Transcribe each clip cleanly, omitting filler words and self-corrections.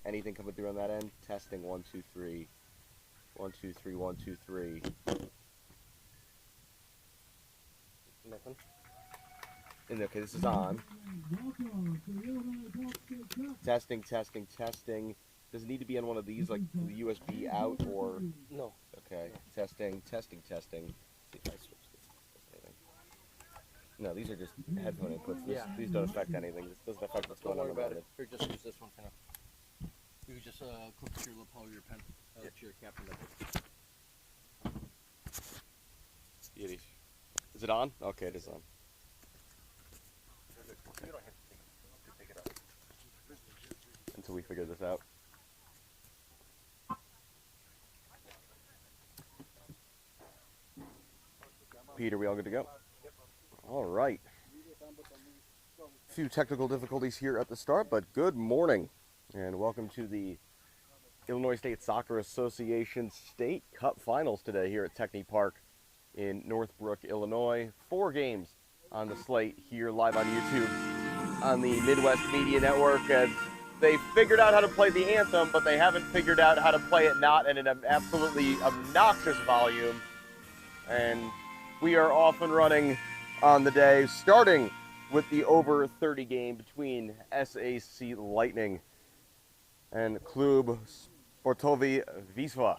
Anything coming through on that end? Testing 1, 2, 3. 1, 2, 3, 1, 2, 3. Nothing. And okay, this is on. Testing, testing, testing. Does it need to be on one of these, like the USB out, or No? okay? Testing, testing, testing. See if I switch this. No, these are just headphone inputs. These don't affect anything. This doesn't affect what's going on about it. Here, just use this one for now. You just click to your lapel of your pen. To your cap and Is it on? Okay, it is on. You don't have to take it out. Until we figure this out. Peter, we all good to go? All right. A few technical difficulties here at the start, but good morning. And welcome to the Illinois State Soccer Association State Cup Finals today here at Techney Park in Northbrook, Illinois. 4 games on the slate here live on YouTube on the Midwest Media Network, as they figured out how to play the anthem, but they haven't figured out how to play it not at an absolutely obnoxious volume. And we are off and running on the day, starting with the over 30 game between SAC Lightning and Klub Sportowy Wisla.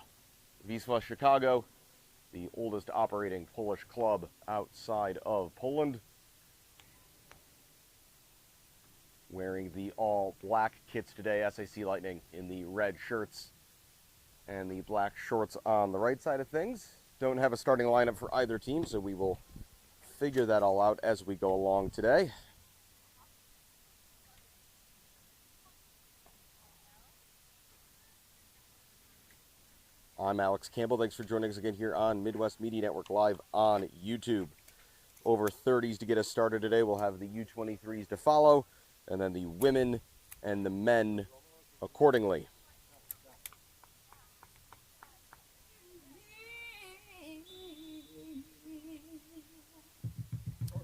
Wisla Chicago, the oldest operating Polish club outside of Poland, wearing the all-black kits today. SAC Lightning in the red shirts and the black shorts on the right side of things. Don't have a starting lineup for either team, so we will figure that all out as we go along today. I'm Alex Campbell. Thanks for joining us again here on Midwest Media Network live on YouTube. Over 30s to get us started today. We'll have the U23s to follow, and then the women and the men accordingly.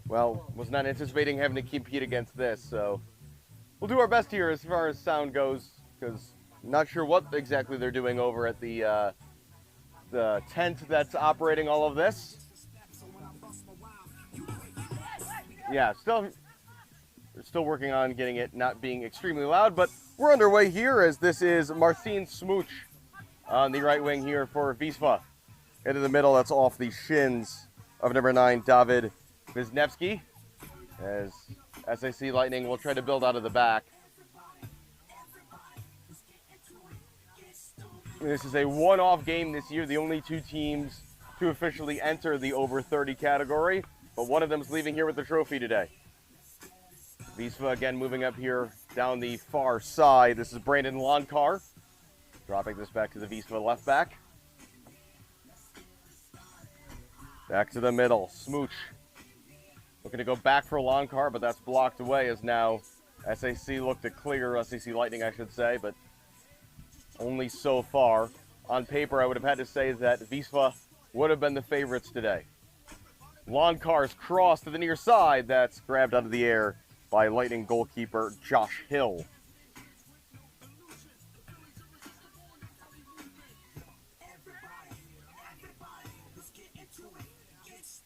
Well, was not anticipating having to compete against this, so we'll do our best here as far as sound goes, because I'm not sure what exactly they're doing over at the tent that's operating all of this. Yeah, we're still working on getting it not being extremely loud, but we're underway here, as this is Marcin Smuch on the right wing here for Wisła. Into the middle, that's off the shins of number 9, David Wisniewski, as SAC Lightning will try to build out of the back. This is a one-off game this year, the only 2 teams to officially enter the over 30 category, but one of them is leaving here with the trophy today. Wisła again moving up here down the far side. This is Brandon Lonkar, dropping this back to the Wisła left back. Back to the middle, Smooch. Looking to go back for Lonkar, but that's blocked away, as now SAC look to clear, SAC Lightning I should say, but only so far. On paper, I would have had to say that Wisła would have been the favorites today. Lonkar's cross to the near side, that's grabbed out of the air by Lightning goalkeeper Josh Hill.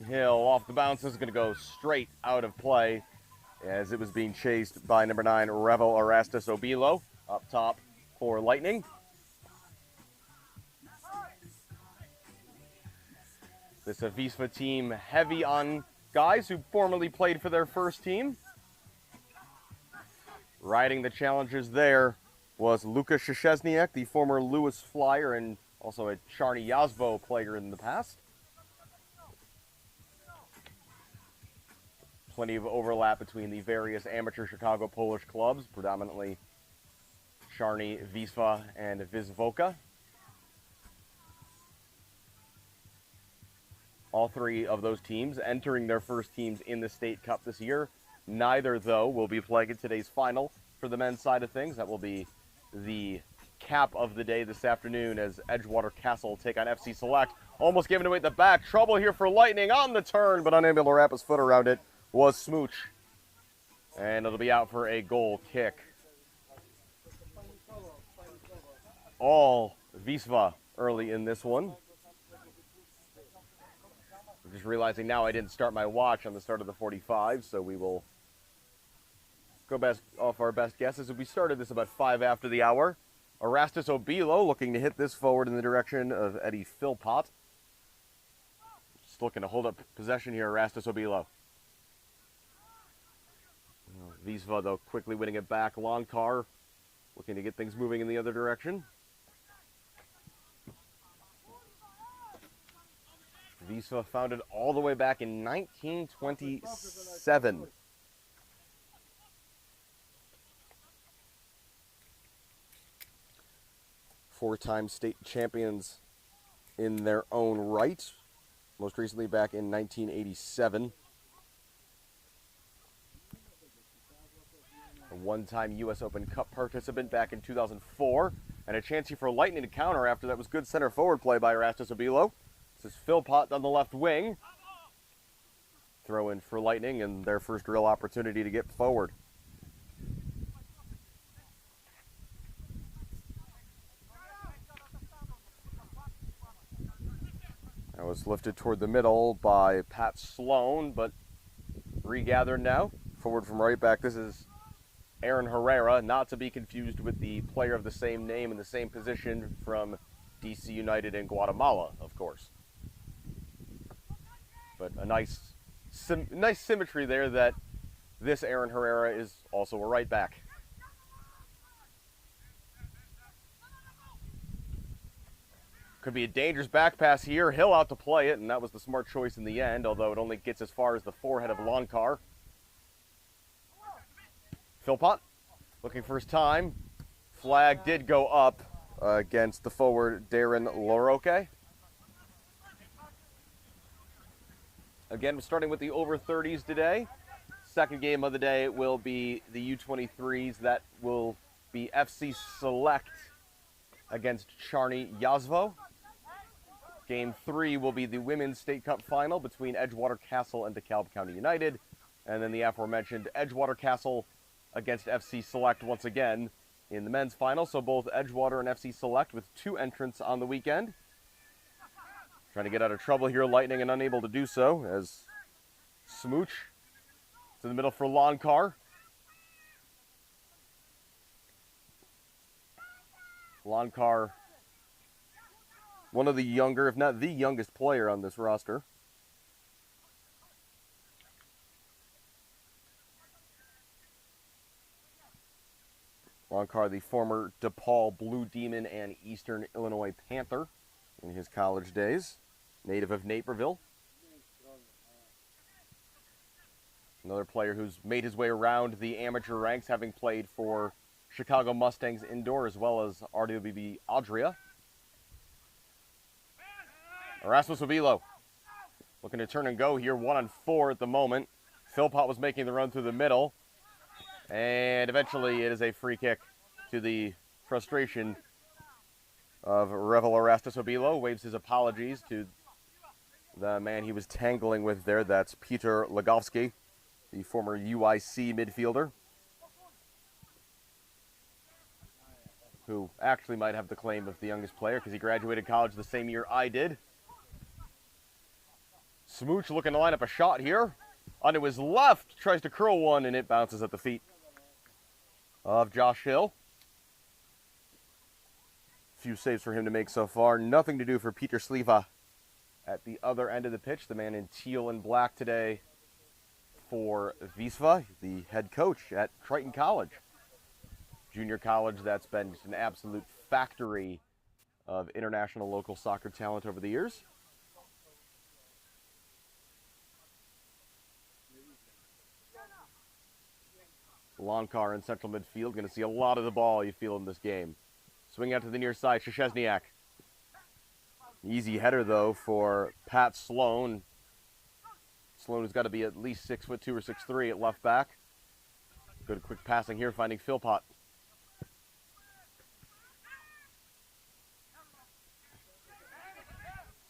Hill off the bounce is going to go straight out of play, as it was being chased by number 9, Revel Erastus Obilo, up top for Lightning. This Wisła team heavy on guys who formerly played for their first team. Riding the challenges there was Luka Szczesniak, the former Lewis Flyer and also a Charny Yazbo player in the past. Plenty of overlap between the various amateur Chicago Polish clubs, predominantly Charny, Wisła, and Wisłoka. All 3 of those teams entering their first teams in the State Cup this year. Neither, though, will be playing in today's final for the men's side of things. That will be the cap of the day this afternoon, as Edgewater Castle take on FC Select. Almost giving away at the back. Trouble here for Lightning on the turn, but unable to wrap his foot around it was Smooch. And it'll be out for a goal kick. all Wisla early in this one. I'm just realizing now I didn't start my watch on the start of the 45, so we will go off our best guesses. We started this about 5 after the hour. Erastus Obilo looking to hit this forward in the direction of Eddie Philpott. Just looking to hold up possession here, Erastus Obilo. Wisla, though, quickly winning it back. Longcar looking to get things moving in the other direction. Wisla founded all the way back in 1927. Four-time state champions in their own right. Most recently back in 1987. A one-time U.S. Open Cup participant back in 2004. And a chance here for Lightning to counter after that was good center forward play by Erastus Obilo. This is Philpott on the left wing. Throw in for Lightning and their first real opportunity to get forward. That was lifted toward the middle by Pat Sloan, but regathered now. Forward from right back, this is Aaron Herrera, not to be confused with the player of the same name in the same position from DC United in Guatemala, of course. But a nice symmetry there that this Aaron Herrera is also a right back. Could be a dangerous back pass here. Hill out to play it, and that was the smart choice in the end, although it only gets as far as the forehead of Longcar. Philpott looking for his time. Flag did go up against the forward Darren LaRocque. Again, starting with the over 30s today. Second game of the day will be the U23s. That will be FC Select against Charny Yazvo. Game 3 will be the Women's State Cup Final between Edgewater Castle and DeKalb County United. And then the aforementioned Edgewater Castle against FC Select once again in the men's final. So both Edgewater and FC Select with 2 entrants on the weekend. Trying to get out of trouble here, Lightning, and unable to do so as Smooch to the middle for Longcar. Longcar, one of the younger, if not the youngest player on this roster. Longcar, the former DePaul Blue Demon and Eastern Illinois Panther in his college days. Native of Naperville. Another player who's made his way around the amateur ranks, having played for Chicago Mustangs indoor as well as RWB Adria. Erasmus Obilo looking to turn and go here, 1-on-4 at the moment. Philpott was making the run through the middle. And eventually it is a free kick to the frustration of Revel Erastus Obilo. Waves his apologies to the man he was tangling with there. That's Peter Legowski, the former UIC midfielder, who actually might have the claim of the youngest player because he graduated college the same year I did. Smooch looking to line up a shot here. Onto his left, tries to curl one, and it bounces at the feet of Josh Hill. Few saves for him to make so far. Nothing to do for Peter Sliva at the other end of the pitch. The man in teal and black today for Wisla, the head coach at Triton College. Junior college that's been just an absolute factory of international local soccer talent over the years. Longcar in central midfield. Going to see a lot of the ball, you feel, in this game. Swing out to the near side, Szczesniak. Easy header, though, for Pat Sloan. Sloan has got to be at least 6'2" or 6'3" at left back. Good quick passing here, finding Philpott.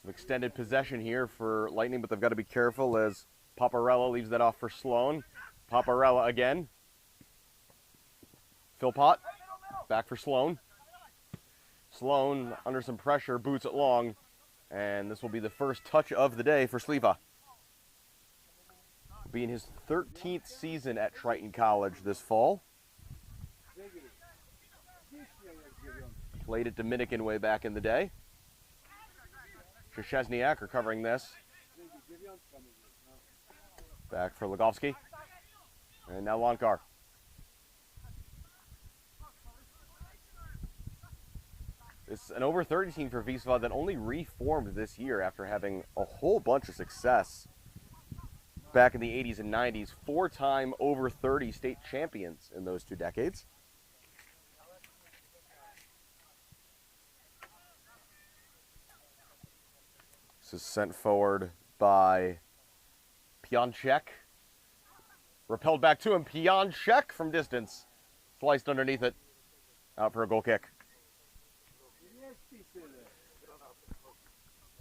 Some extended possession here for Lightning, but they've got to be careful as Paparella leaves that off for Sloan. Paparella again. Philpott, back for Sloan. Sloan under some pressure, boots it long, and this will be the first touch of the day for Sliva. Being his 13th season at Triton College this fall. Played at Dominican way back in the day. Szczesniak recovering this. Back for Ligowski. And now Lonkar. It's an over 30 team for Wisla that only reformed this year after having a whole bunch of success back in the 80s and 90s. 4-time over 30 state champions in those 2 decades. This is sent forward by Pionczek. Repelled back to him. Pionczek from distance. Sliced underneath it. Out for a goal kick.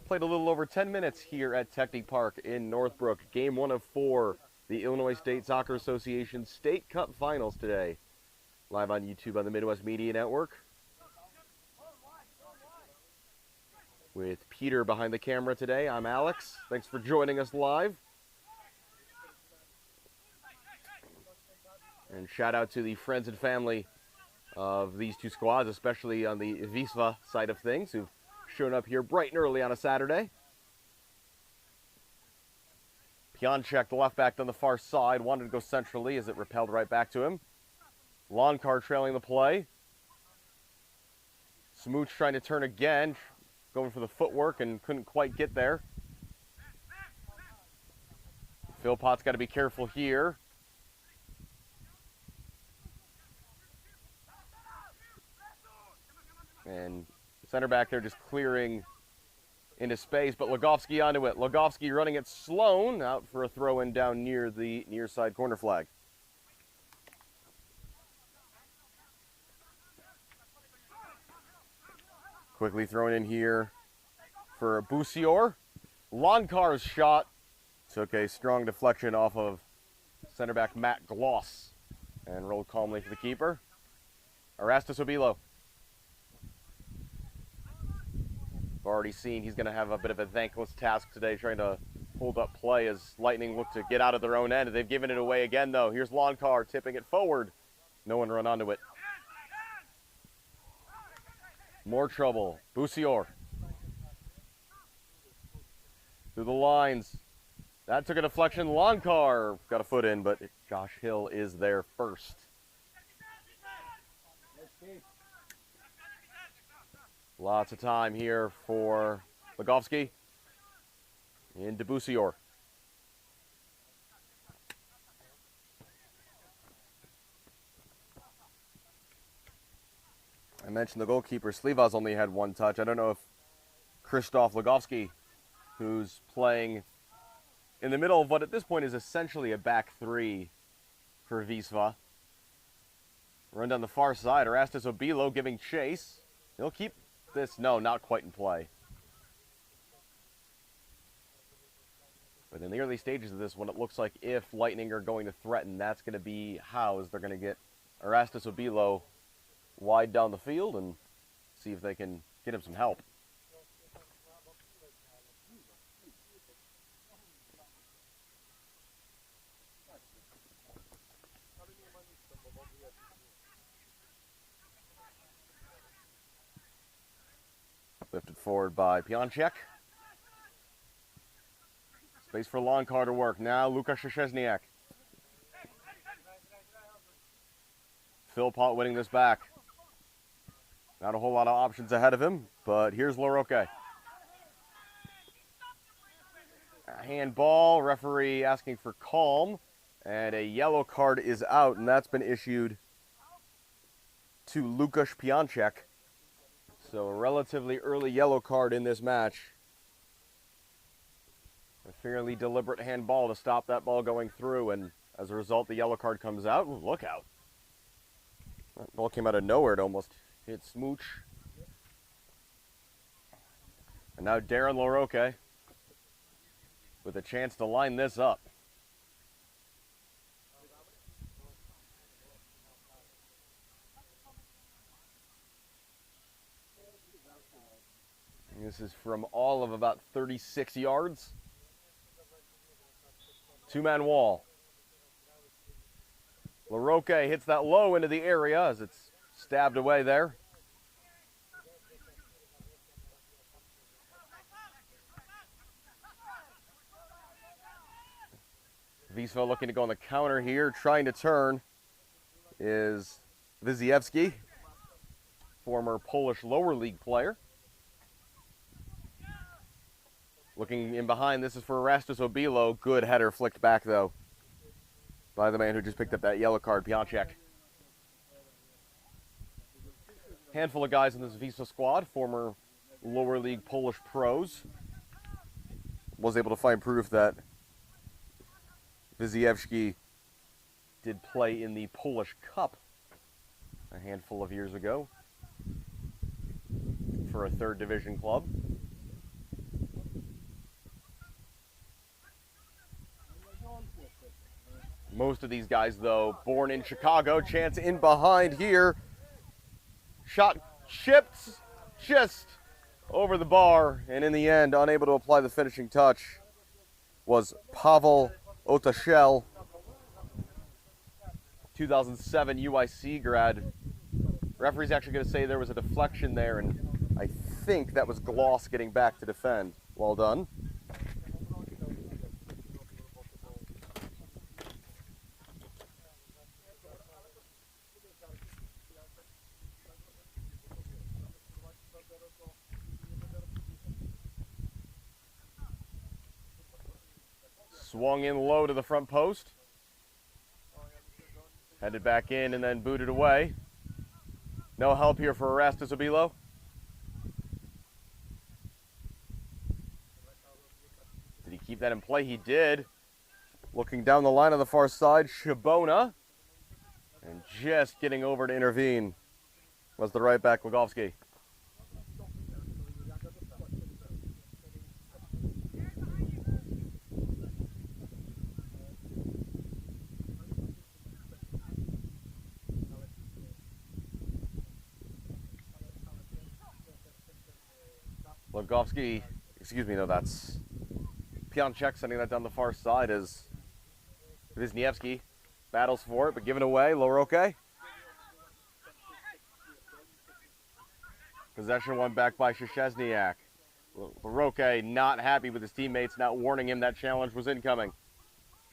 Played a little over 10 minutes here at Technique Park in Northbrook. Game 1 of 4. The Illinois State Soccer Association State Cup Finals today. Live on YouTube on the Midwest Media Network. With Peter behind the camera today, I'm Alex. Thanks for joining us live. And shout out to the friends and family of these 2 squads, especially on the Wisla side of things, who've shown up here bright and early on a Saturday. Pionczek, the left back on the far side, wanted to go centrally as it repelled right back to him. Lonkar trailing the play. Smooch trying to turn again, going for the footwork and couldn't quite get there. Philpott's got to be careful here. And center back there just clearing into space, but Ligowski onto it. Ligowski running it Sloan out for a throw-in down near the near side corner flag. Quickly thrown in here for Bussior. Lonkar's shot took a strong deflection off of center back Matt Gloss and rolled calmly for the keeper. Erastus Obilo. We've already seen he's going to have a bit of a thankless task today trying to hold up play as Lightning look to get out of their own end. They've given it away again, though. Here's Lonkar tipping it forward. No one run onto it. More trouble. Bussior. Through the lines. That took a deflection. Lonkar got a foot in, but Josh Hill is there first. Lots of time here for Ligowski. Into Bussior. I mentioned the goalkeeper. Sliva's only had 1 touch. I don't know if Krzysztof Ligowski, who's playing in the middle of what at this point is essentially a back 3 for Wisla. Run down the far side. Erastus Obilo giving chase. He'll keep this. No, not quite in play. But in the early stages of this one, it looks like if Lightning are going to threaten, that's going to be how they're going to get Erastus Obilo wide down the field and see if they can get him some help. Lifted forward by Pionczek. Space for Lonkar to work. Now Lukasz Szczesniak. Philpott winning this back. Not a whole lot of options ahead of him, but here's LaRocque. A handball, referee asking for calm, and a yellow card is out, and that's been issued to Lukasz Pionczek. So a relatively early yellow card in this match. A fairly deliberate handball to stop that ball going through, and as a result, the yellow card comes out. Ooh, look out. That ball came out of nowhere. It almost hit Smooch. And now Darren LaRocque with a chance to line this up. This is from all of about 36 yards. Two-man wall. LaRoque hits that low into the area as it's stabbed away there. Wisla looking to go on the counter here. Trying to turn is Wyziewski, former Polish lower league player. Looking in behind, this is for Erastus Obilo. Good header flicked back, though, by the man who just picked up that yellow card, Piączek. Handful of guys in this Wisla squad, former lower league Polish pros. Was able to find proof that Wyziewski did play in the Polish Cup a handful of years ago for a third division club. Most of these guys, though, born in Chicago. Chance in behind here. Shot chipped just over the bar, and in the end, unable to apply the finishing touch was Paweł O30, 2007 UIC grad. Referee's actually going to say there was a deflection there, and I think that was Gloss getting back to defend. Well done. Swung in low to the front post. Headed back in and then booted away. No help here for Erastus Obilo. Did he keep that in play? He did. Looking down the line on the far side, Shabona. And just getting over to intervene was the right back, Legowski. Legowski, excuse me, no, that's Piączek sending that down the far side as Wisniewski battles for it, but given away. LaRoque. Possession won back by Szczesniak. LaRoque not happy with his teammates, not warning him that challenge was incoming.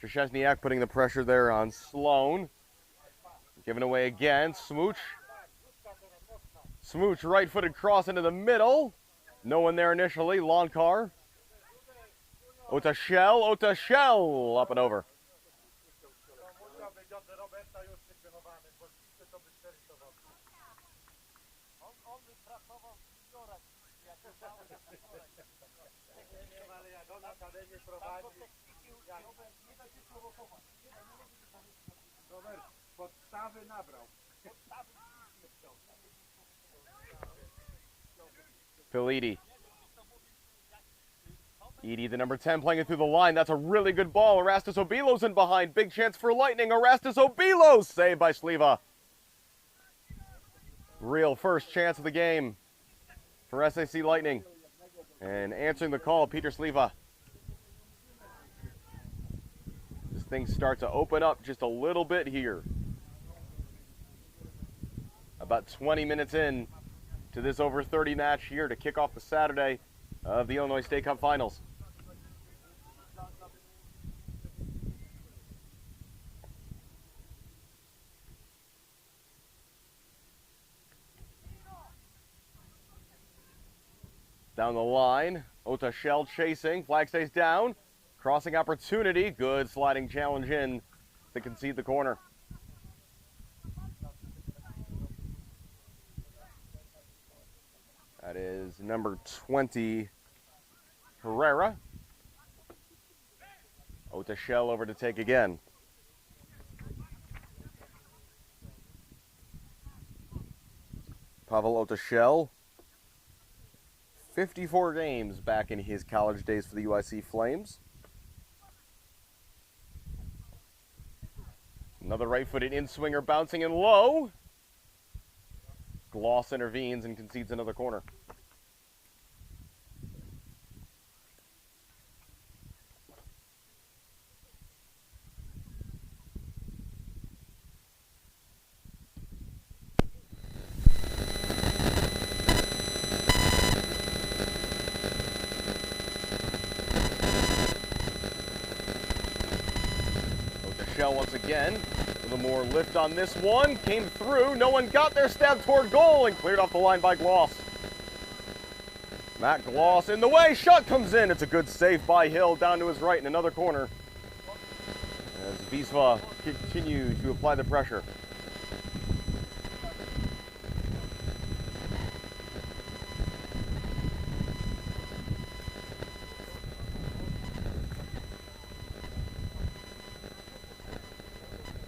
Szczesniak putting the pressure there on Sloan. Given away again. Smooch. Smooch right-footed cross into the middle. No one there initially. Lonkar. O30, up and over. Phil Edie. Edie, the number 10, playing it through the line. That's a really good ball. Erastus Obilo's in behind. Big chance for Lightning. Erastus Obilo, saved by Sliva. Real first chance of the game for SAC Lightning. And answering the call, Peter Sliva. This thing starts to open up just a little bit here. About 20 minutes in to this over 30 match here to kick off the Saturday of the Illinois State Cup Finals. Down the line, O30 chasing, flag stays down, crossing opportunity, good sliding challenge in to concede the corner. That is number 20, Herrera. O30 over to take again. Paweł O30, 54 games back in his college days for the UIC Flames. Another right-footed in-swinger bouncing in low. Gloss intervenes and concedes another corner. Shell once again. A little more lift on this one. Came through. No one got their stab toward goal and cleared off the line by Gloss. Matt Gloss in the way. Shot comes in. It's a good save by Hill down to his right in another corner. As Wisla continue to apply the pressure.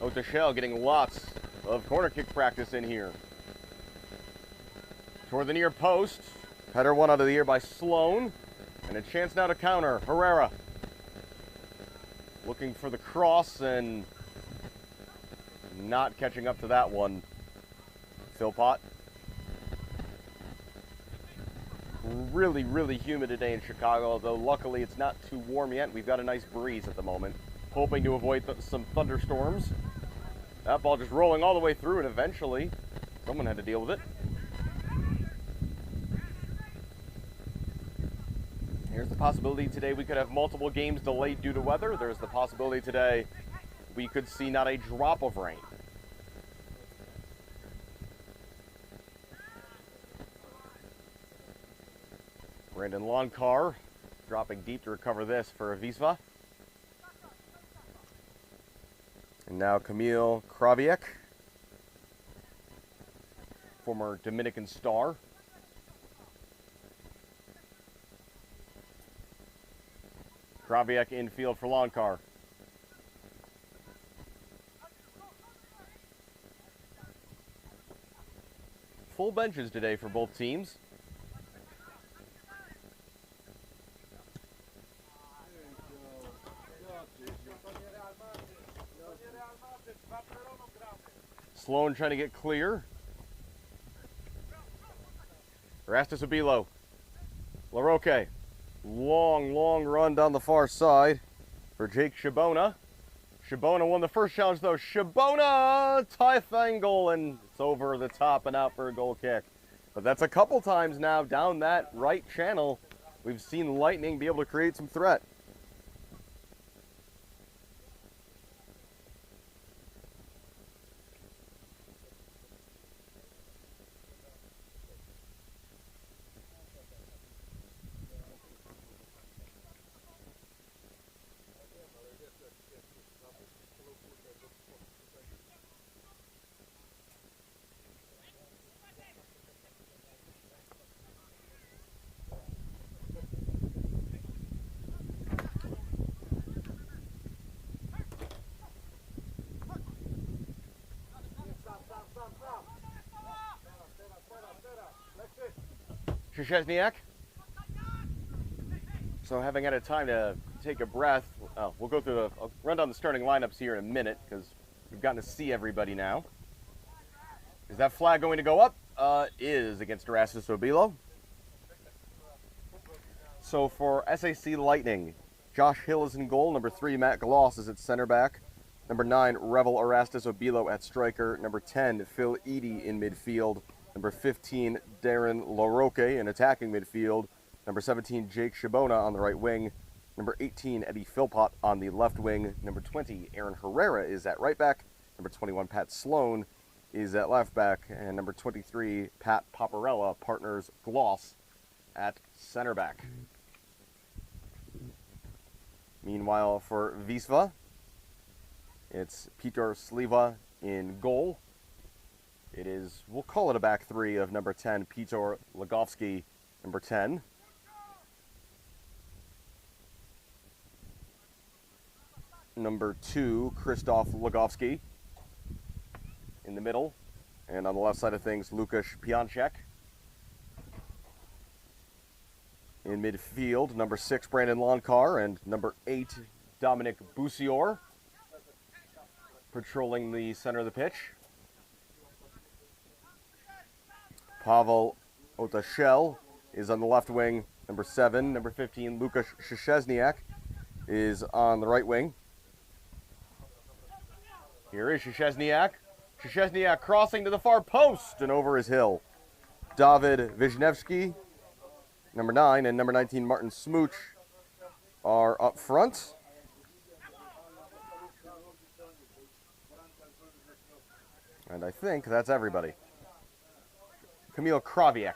O30 getting lots of corner kick practice in here. Toward the near post. Header one out of the air by Sloan. And a chance now to counter. Herrera. Looking for the cross and not catching up to that one. Philpott. Really, really humid today in Chicago, although luckily it's not too warm yet. We've got a nice breeze at the moment. Hoping to avoid some thunderstorms. That ball just rolling all the way through, and eventually someone had to deal with it. Here's the possibility today we could have multiple games delayed due to weather. There's the possibility today we could see not a drop of rain. Brandon Loncar dropping deep to recover this for Wisla. And now Camille Kraviec, former Dominican star. Kraviec infield for Loncar. Full benches today for both teams. Sloan trying to get clear. Erastus Abilo. LaRocque. Long run down the far side for Jake Shabona. Shabona won the first challenge though. Shabona, tight angle, and it's over the top and out for a goal kick. But that's a couple times now down that right channel. We've seen Lightning be able to create some threat. Szczesniak. So having had a time to take a breath, we'll go through I'll run down the starting lineups here in a minute because we've gotten to see everybody now. Is that flag going to go up? Is against Erastus Abilo. So for SAC Lightning, Josh Hill is in goal. Number 3, Matt Gloss is at center back. Number 9, Revel Erastus Abilo at striker. Number 10, Phil Eady in midfield. Number 15, Darren LaRocque in attacking midfield. Number 17, Jake Shabona on the right wing. Number 18, Eddie Philpott on the left wing. Number 20, Aaron Herrera is at right back. Number 21, Pat Sloan is at left back. And number 23, Pat Paparella partners Gloss at center back. Meanwhile, for Wisla, it's Peter Sliva in goal. It is, we'll call it a back three of number 10, Peter Legowski, number 10. Number 2, Krzysztof Legowski in the middle. And on the left side of things, Lukasz Piączek. In midfield, number 6, Brandon Loncar, and number 8, Dominic Bussior, patrolling the center of the pitch. Pavel O30 is on the left wing. Number 7, number 15, Lukasz Szczesniak is on the right wing. Here is Szczesniak. Szczesniak crossing to the far post and over his Hill. David Wisniewski, number 9, and number 19, Martin Smooch are up front. And I think that's everybody. Kamil Krawiec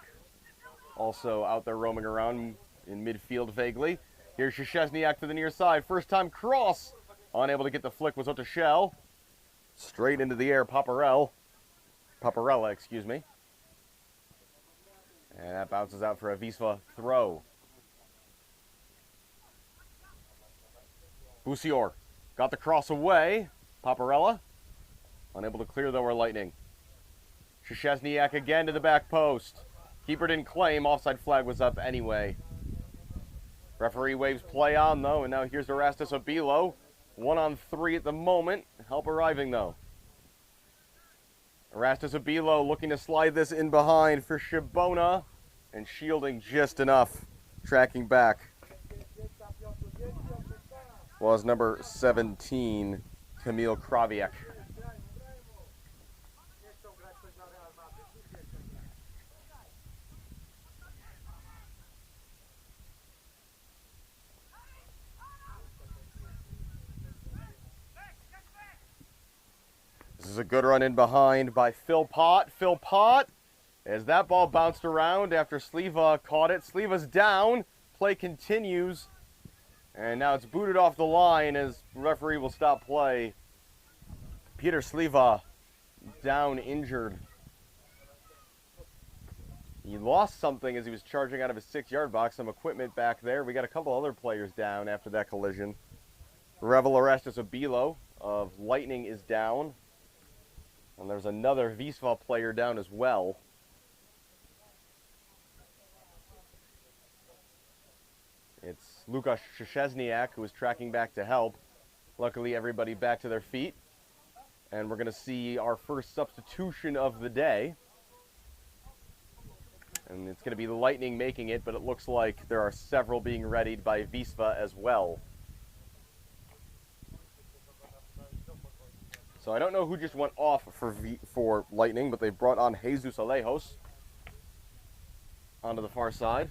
also out there roaming around in midfield vaguely. Here's Szczesniak to the near side. First time cross. Unable to get the flick was up to Shell. Straight into the air, Paparella, excuse me. And that bounces out for a Wisla throw. Busior got the cross away. Paparella unable to clear though, or Lightning. Szczesniak again to the back post. Keeper didn't claim. Offside flag was up anyway. Referee waves play on though, and now here's Erastus Abilo. 1-on-3 at the moment. Help arriving though. Erastus Abilo looking to slide this in behind for Shibona, and shielding just enough. Tracking back was number 17, Kamil Krawiec. This is a good run in behind by Phil Pott. Phil Pott, as that ball bounced around after Sliva caught it. Sliva's down. Play continues. And now it's booted off the line as the referee will stop play. Peter Sliva down injured. He lost something as he was charging out of his 6-yard box. Some equipment back there. We got a couple other players down after that collision. Revel Erastus Abilo of Lightning is down. And there's another Wisla player down as well. It's Lukasz Szczesniak who is tracking back to help. Luckily, everybody back to their feet. And we're going to see our first substitution of the day. And it's going to be the Lightning making it, but it looks like there are several being readied by Wisla as well. So I don't know who just went off for Lightning, but they brought on Jesus Alejos onto the far side.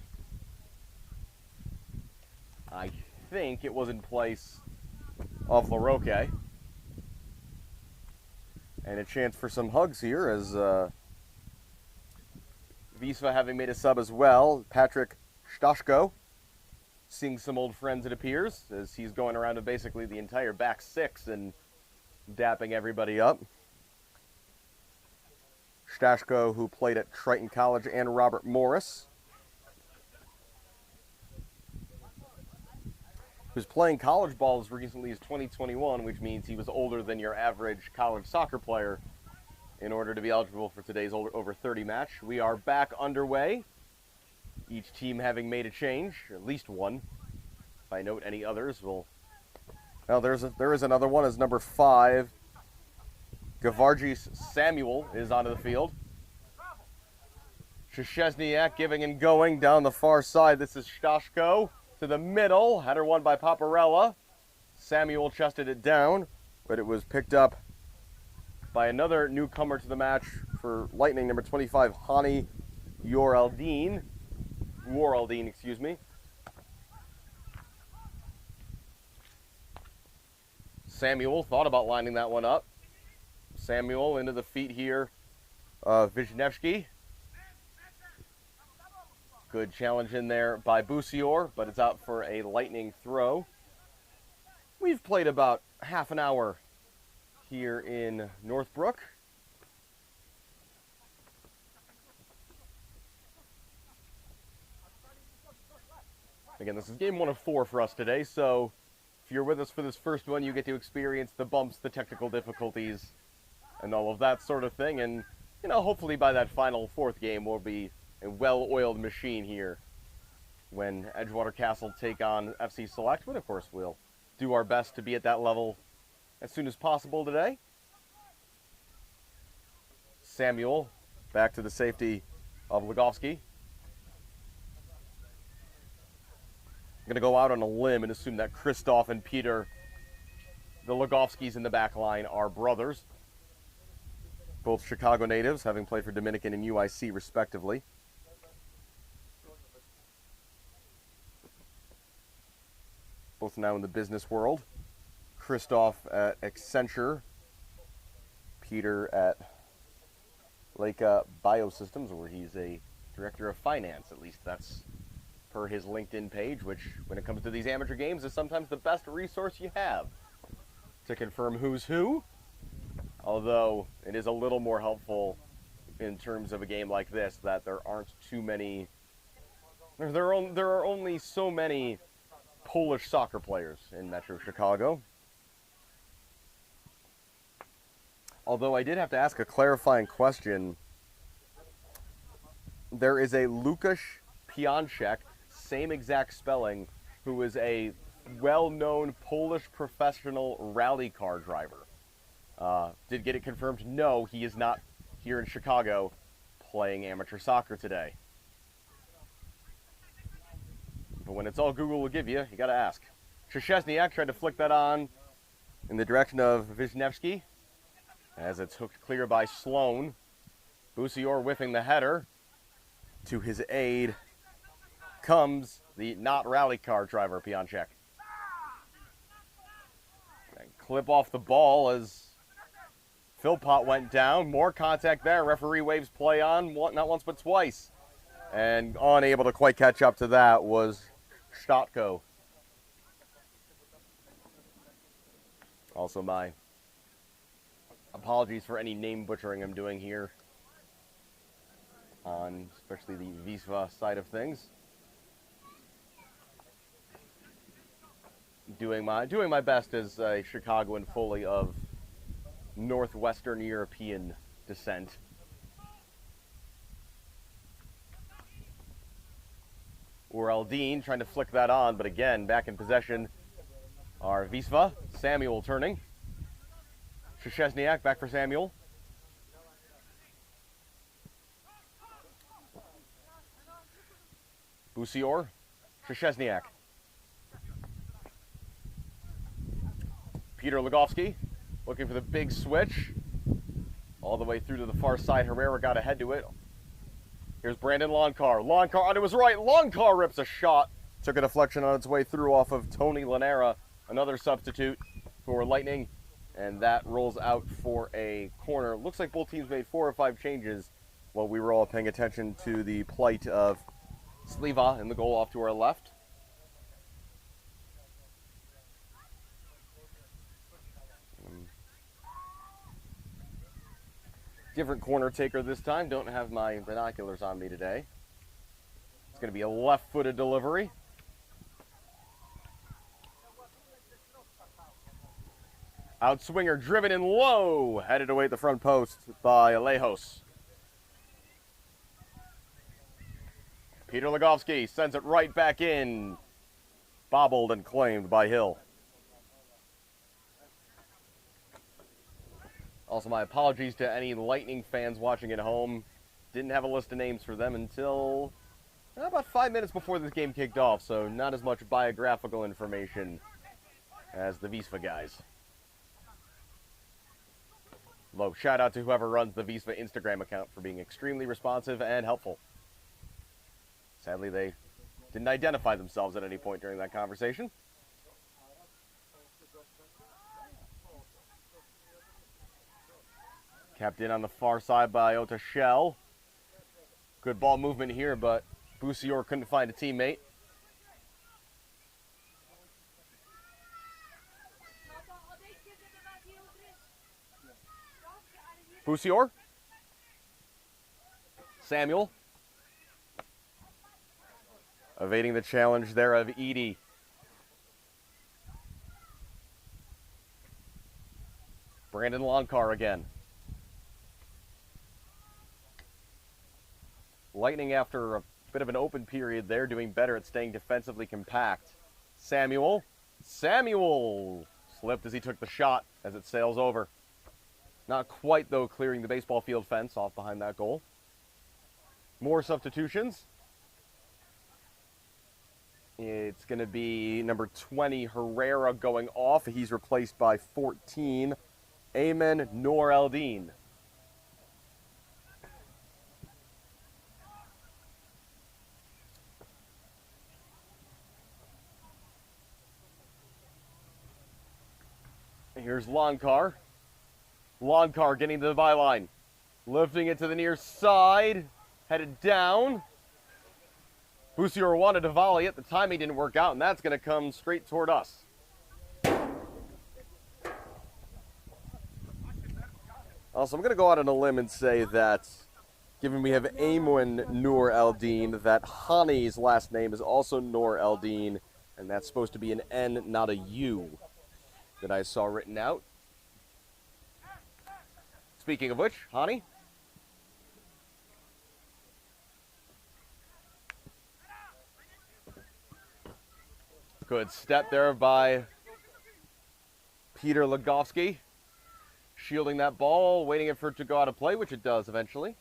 I think it was in place of LaRoque. And a chance for some hugs here as Wisla having made a sub as well. Patrick Staszko seeing some old friends, it appears, as he's going around to basically the entire back six and dapping everybody up. Staszko, who played at Triton College, and Robert Morris, who's playing college ball as recently as 2021, which means he was older than your average college soccer player in order to be eligible for today's over 30 match. We are back underway, each team having made a change, at least one. If I note any others, we'll... Now there is another one as number 5, Gavargis Samuel is onto the field. Szczesniak giving and going down the far side. This is Staszko to the middle. Header won by Paparella. Samuel chested it down, but it was picked up by another newcomer to the match for Lightning, number 25, Hani Waraldine, excuse me. Samuel thought about lining that one up. Samuel into the feet here of Wisniewski. Good challenge in there by Busior, but it's out for a Lightning throw. We've played about half an hour here in Northbrook. Again, this is game 1 of 4 for us today, so if you're with us for this first one, you get to experience the bumps, the technical difficulties, and all of that sort of thing. And, you know, hopefully by that final 4th game, we'll be a well-oiled machine here when Edgewater Castle take on FC Select. But, of course, we'll do our best to be at that level as soon as possible today. Samuel back to the safety of Legowski. I'm going to go out on a limb and assume that Christoph and Peter, the Legowskis in the back line, are brothers. Both Chicago natives, having played for Dominican and UIC respectively. Both now in the business world. Christoph at Accenture. Peter at Leica Biosystems, where he's a director of finance. At least that's per his LinkedIn page, which, when it comes to these amateur games, is sometimes the best resource you have to confirm who's who. Although it is a little more helpful in terms of a game like this that there aren't too many. There are only so many Polish soccer players in Metro Chicago. Although I did have to ask a clarifying question. There is a Łukasz Piączek, same exact spelling, who is a well-known Polish professional rally car driver. Did get it confirmed? No, he is not here in Chicago playing amateur soccer today. But when it's all Google will give you, you gotta ask. Szczesniak tried to flick that on in the direction of Wisniewski, as it's hooked clear by Sloan. Busior whiffing the header. To his aid comes the not rally car driver, Piączek. And clip off the ball as Philpott went down. More contact there. Referee waves play on, not once but twice. And unable to quite catch up to that was Statko. Also, my apologies for any name butchering I'm doing here, on especially the Wisla side of things. Doing my best as a Chicagoan fully of Northwestern European descent. Uraldine trying to flick that on, but again, back in possession are Wisla. Samuel turning. Szczesniak back for Samuel. Busior. Szczesniak. Peter Legowski looking for the big switch. All the way through to the far side. Herrera got ahead to it. Here's Brandon Loncar. Loncar on to his right. Loncar rips a shot. Took a deflection on its way through off of Tony Lanera. Another substitute for Lightning. And that rolls out for a corner. Looks like both teams made 4 or 5 changes while we were all paying attention to the plight of Sliva in the goal off to our left. Different corner taker this time. Don't have my binoculars on me today. It's going to be a left-footed delivery. Outswinger driven in low. Headed away at the front post by Alejos. Peter Legowski sends it right back in. Bobbled and claimed by Hill. Also, my apologies to any Lightning fans watching at home. Didn't have a list of names for them until about 5 minutes before this game kicked off, so not as much biographical information as the Wisla guys. Low shout out to whoever runs the Wisla Instagram account for being extremely responsive and helpful. Sadly, they didn't identify themselves at any point during that conversation. Kept in on the far side by Ota Shell. Good ball movement here, but Busior couldn't find a teammate. Busior. Samuel. Evading the challenge there of Edie. Brandon Loncar again. Lightning, after a bit of an open period there, doing better at staying defensively compact. Samuel. Samuel slipped as he took the shot as it sails over. Not quite, though, clearing the baseball field fence off behind that goal. More substitutions. It's going to be number 20, Herrera, going off. He's replaced by 14, Ayman Noor Eldin. Here's Loncar. Loncar getting to the byline. Lifting it to the near side. Headed down. Busier wanted to volley it. The timing didn't work out, and that's going to come straight toward us. Also, I'm going to go out on a limb and say that, given we have Aimwin Noor Eldeen, that Hani's last name is also Noor Eldeen, and that's supposed to be an N, not a U, that I saw written out. Speaking of which, Hani. Good step there by Peter Legofsky. Shielding that ball, waiting for it to go out of play, which it does eventually.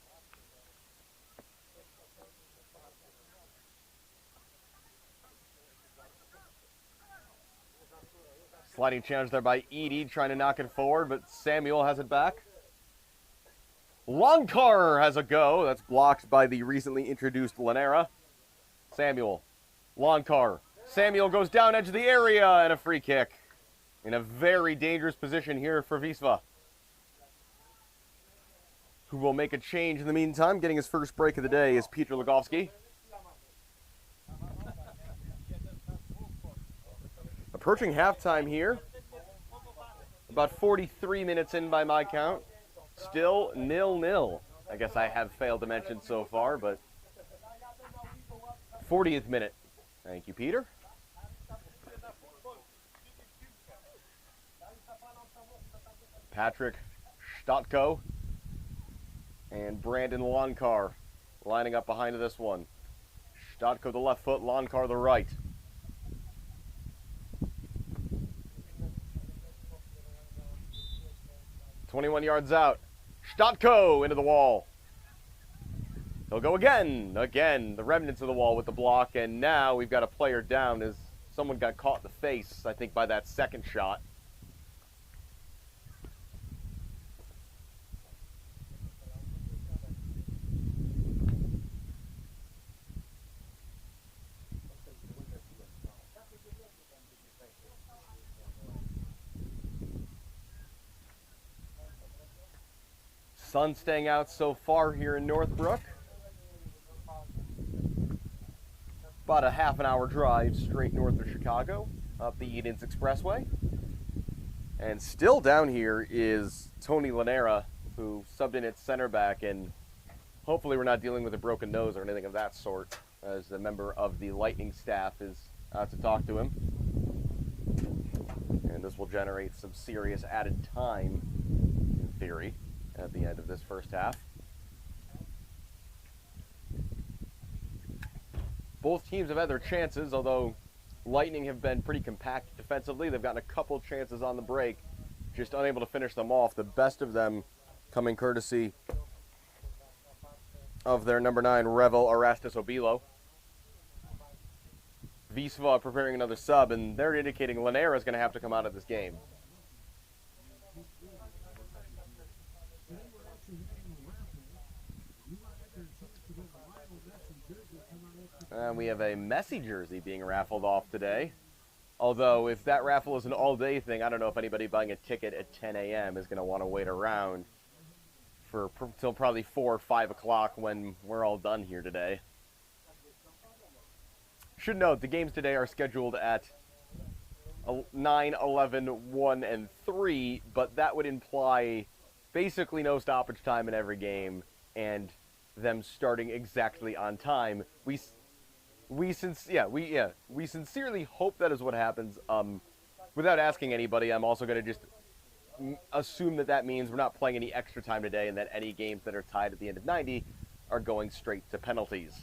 Sliding challenge there by Edie, trying to knock it forward, but Samuel has it back. Longcar has a go. That's blocked by the recently introduced Lanera. Samuel. Longcar. Samuel goes down edge of the area and a free kick. In a very dangerous position here for Wisla, who will make a change in the meantime. Getting his first break of the day is Peter Legofsky. Approaching halftime here. About 43 minutes in by my count. Still 0-0. I guess I have failed to mention so far, but 40th minute. Thank you, Peter. Patrick Stotko and Brandon Lonkar lining up behind this one. Stotko the left foot, Lonkar the right. "21 yards out. Stotko into the wall. He'll go again. The remnants of the wall with the block, and now we've got a player down as someone got caught in the face, I think, by that second shot. Sun staying out so far here in Northbrook. About a half-an-hour drive straight north of Chicago, up the Edens Expressway. And still down here is Tony Lanera, who subbed in at center back, and hopefully we're not dealing with a broken nose or anything of that sort, as a member of the Lightning staff is out to talk to him. And this will generate some serious added time, in theory, at the end of this first half. Both teams have had their chances, although Lightning have been pretty compact defensively. They've gotten a couple chances on the break, just unable to finish them off. The best of them coming courtesy of their number 9, Revel Erastus Obilo. Wisla preparing another sub, and they're indicating Lanera is going to have to come out of this game. And we have a Messi jersey being raffled off today. Although, if that raffle is an all-day thing, I don't know if anybody buying a ticket at 10 a.m. is going to want to wait around for till probably 4 or 5 o'clock when we're all done here today. Should note, the games today are scheduled at 9, 11, 1, and 3, but that would imply basically no stoppage time in every game and them starting exactly on time. We sincerely hope that is what happens. Without asking anybody, I'm also going to just assume that means we're not playing any extra time today and that any games that are tied at the end of 90 are going straight to penalties.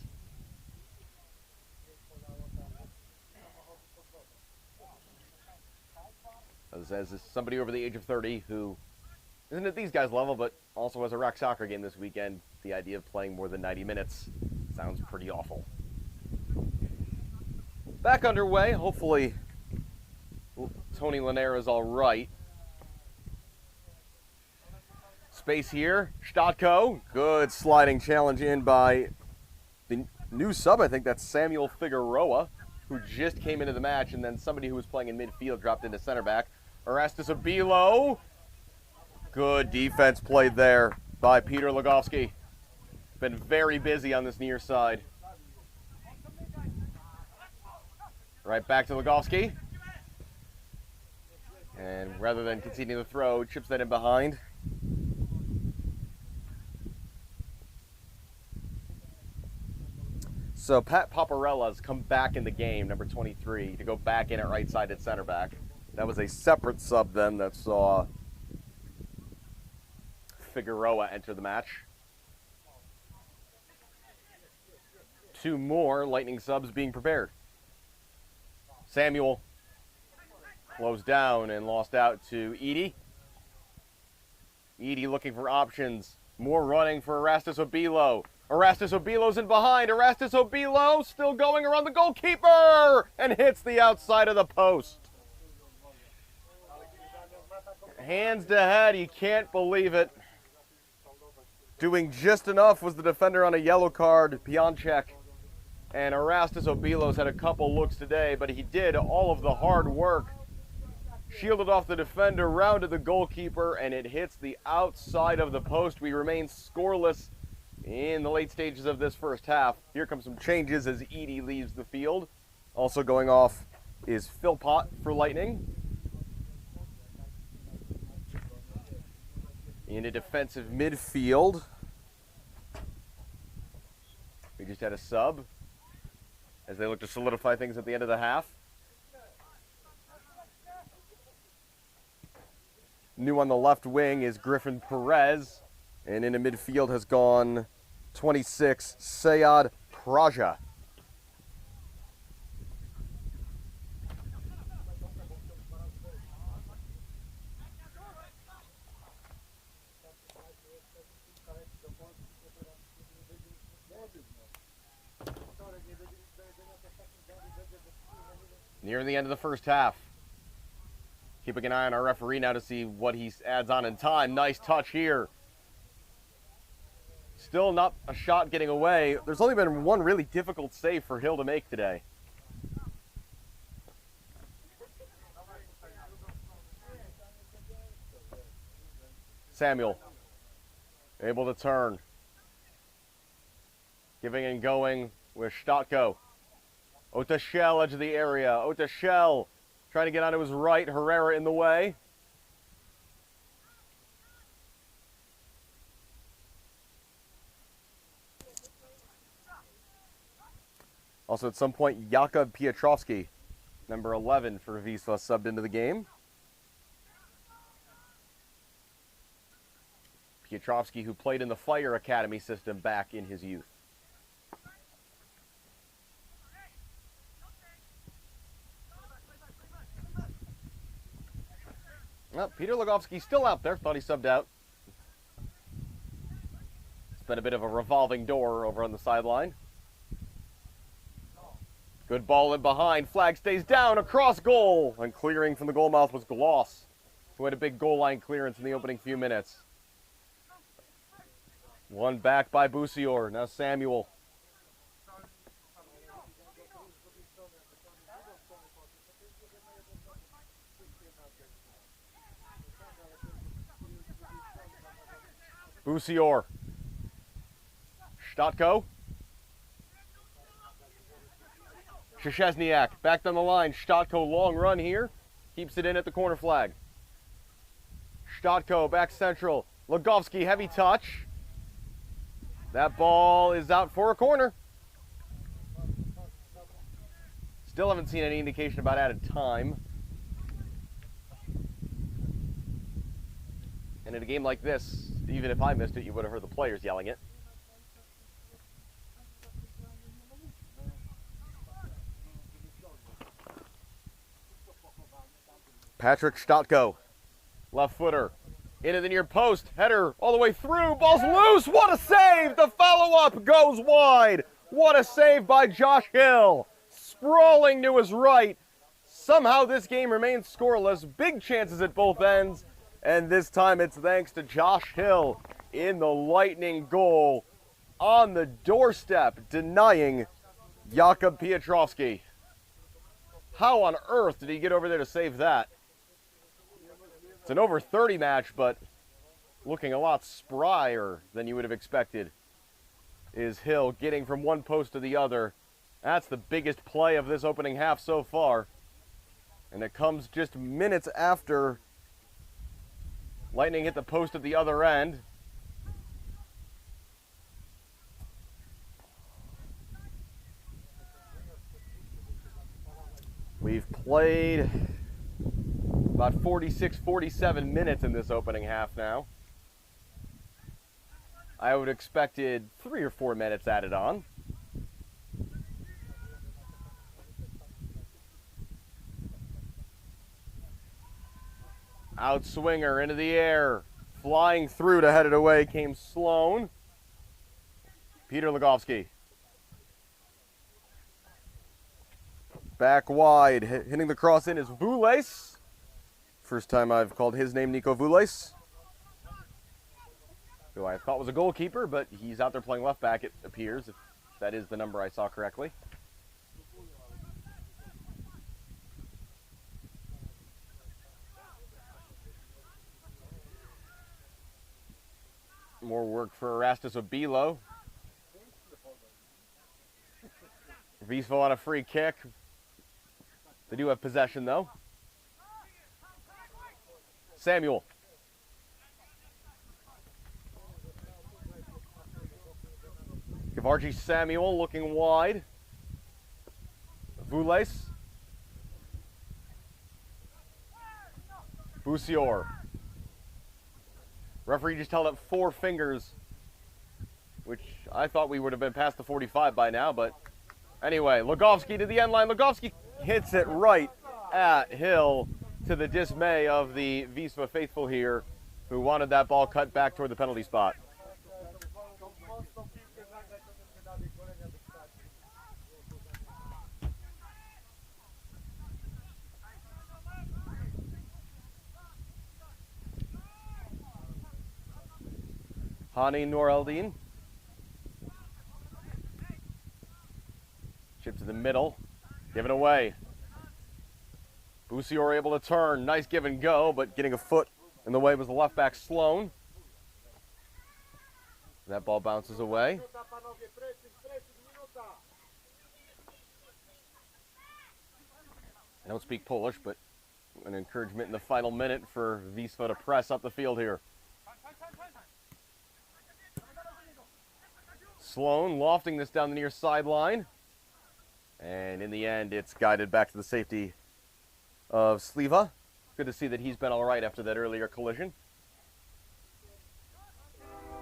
As somebody over the age of 30 who isn't at these guys' level but also has a rec soccer game this weekend, the idea of playing more than 90 minutes sounds pretty awful. Back underway. Hopefully Tony Lanera is all right. Space here. Stotko. Good sliding challenge in by the new sub. I think that's Samuel Figueroa, who just came into the match, and then somebody who was playing in midfield dropped into center back. Erastus Obilo. Good defense played there by Peter Ligthning. Been very busy on this near side. Right back to Ligthning. And rather than conceding the throw, chips that in behind. So Pat Paparella's come back in the game, number 23, to go back in at right side at center back. That was a separate sub then that saw Figueroa enter the match. 2 more Lightning subs being prepared. Samuel closed down and lost out to Edie. Edie looking for options. More running for Erastus Obilo. Erastus Obilo's in behind. Erastus Obilo still going around the goalkeeper and hits the outside of the post. Hands to head, you can't believe it. Doing just enough was the defender on a yellow card, Pionchek. And Erastus Obilo's had a couple looks today, but he did all of the hard work. Shielded off the defender, rounded the goalkeeper, and it hits the outside of the post. We remain scoreless in the late stages of this first half. Here come some changes as Edie leaves the field. Also going off is Philpott for Lightning. In a defensive midfield, we just had a sub as they look to solidify things at the end of the half. New on the left wing is Griffin Perez, and in a midfield has gone 26, Sayad Praja. Nearing the end of the first half. Keeping an eye on our referee now to see what he adds on in time. Nice touch here. Still not a shot getting away. There's only been one really difficult save for Hill to make today. Samuel, able to turn. Giving and going with Statko. Otashel, edge of the area. Otashel trying to get onto his right. Herrera in the way. Also at some point, Jakub Piotrowski, number 11 for Wisla, subbed into the game. Piotrowski, who played in the Fire Academy system back in his youth. Well, Peter Ligthning still out there. Thought he subbed out. It's been a bit of a revolving door over on the sideline. Good ball in behind. Flag stays down across goal. And clearing from the goal mouth was Gloss, who had a big goal line clearance in the opening few minutes. One back by Bussior. Now Samuel. Bussior. Statko. Szczesniak back down the line. Statko, long run here. Keeps it in at the corner flag. Statko back central. Ligthning, heavy touch. That ball is out for a corner. Still haven't seen any indication about added time. And in a game like this, even if I missed it, you would have heard the players yelling it. Patrick Statko, left footer, into the near post, header all the way through, ball's loose, what a save! The follow-up goes wide. What a save by Josh Hill. Sprawling to his right. Somehow this game remains scoreless, big chances at both ends. And this time it's thanks to Josh Hill in the Lightning goal on the doorstep, denying Jakub Piotrowski. How on earth did he get over there to save that? It's an over 30 match, but looking a lot sprier than you would have expected is Hill, getting from one post to the other. That's the biggest play of this opening half so far. And it comes just minutes after Lightning hit the post at the other end. We've played about 46, 47 minutes in this opening half now. I would have expected 3 or 4 minutes added on. Outswinger into the air. Flying through to head it away came Sloan. Peter Legowski. Back wide. Hitting the cross in is Vules. First time I've called his name Nico Vules, who I thought was a goalkeeper, but he's out there playing left back, it appears, if that is the number I saw correctly. More work for Erastus Obilo. Wisla on a free kick. They do have possession, though. Samuel. Kavarji Samuel looking wide. Vules. Bussior. Referee just held up 4 fingers, which I thought we would have been past the 45 by now, but anyway, Legowski to the end line. Legowski hits it right at Hill, to the dismay of the Wisla faithful here, who wanted that ball cut back toward the penalty spot. Hani Noreldin. Chip to the middle. Given away. Bussior able to turn. Nice give and go, but getting a foot in the way was the left back Sloan. That ball bounces away. I don't speak Polish, but an encouragement in the final minute for Wisla to press up the field here. Sloan lofting this down the near sideline. And in the end, it's guided back to the safety of Sliva. Good to see that he's been all right after that earlier collision.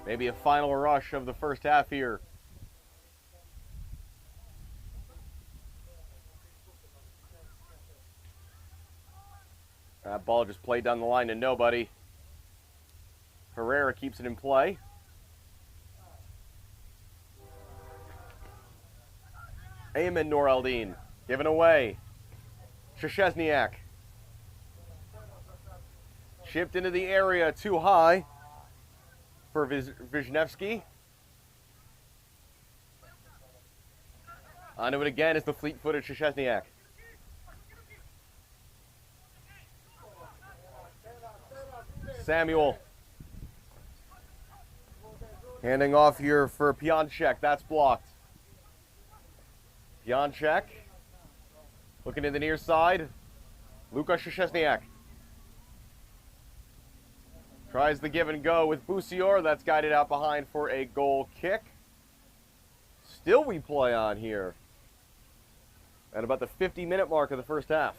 Maybe a final rush of the first half here. That ball just played down the line to nobody. Herrera keeps it in play. Eamon Noreldin, given away. Szczesniak. Chipped into the area, too high for Wisniewski. Onto it again is the fleet-footed Szczesniak. Samuel. Handing off here for Pionczek, that's blocked. Pionczek, looking to the near side. Luka Szczesniak. Tries the give and go with Bussior. That's guided out behind for a goal kick. Still we play on here at about the 50-minute mark of the first half.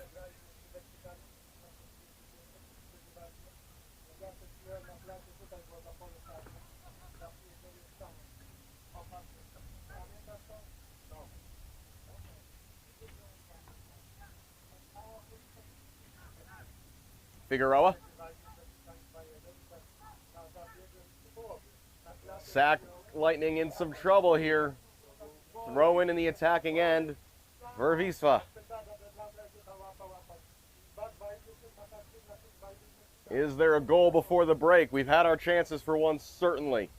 Figueroa. SAC Lightning in some trouble here. Throw in the attacking end for Wisla. Is there a goal before the break? We've had our chances for one, certainly.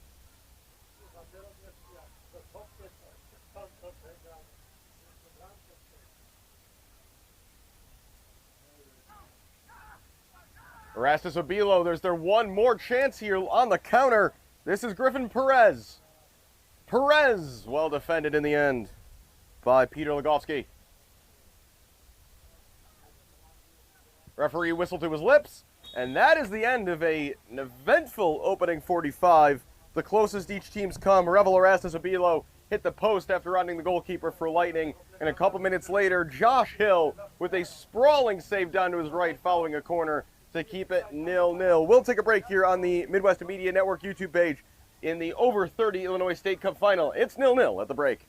Erastus Obilo, there's their one more chance here on the counter. This is Griffin Perez. Perez, well defended in the end by Peter Legofsky. Referee whistled to his lips, and that is the end of an eventful opening 45. The closest each team's come. Revel Erastus Obilo hit the post after rounding the goalkeeper for Lightning, and a couple minutes later, Josh Hill with a sprawling save down to his right following a corner to keep it 0-0. We'll take a break here on the Midwest Media Network YouTube page in the over 30 Illinois State Cup final. It's 0-0 at the break.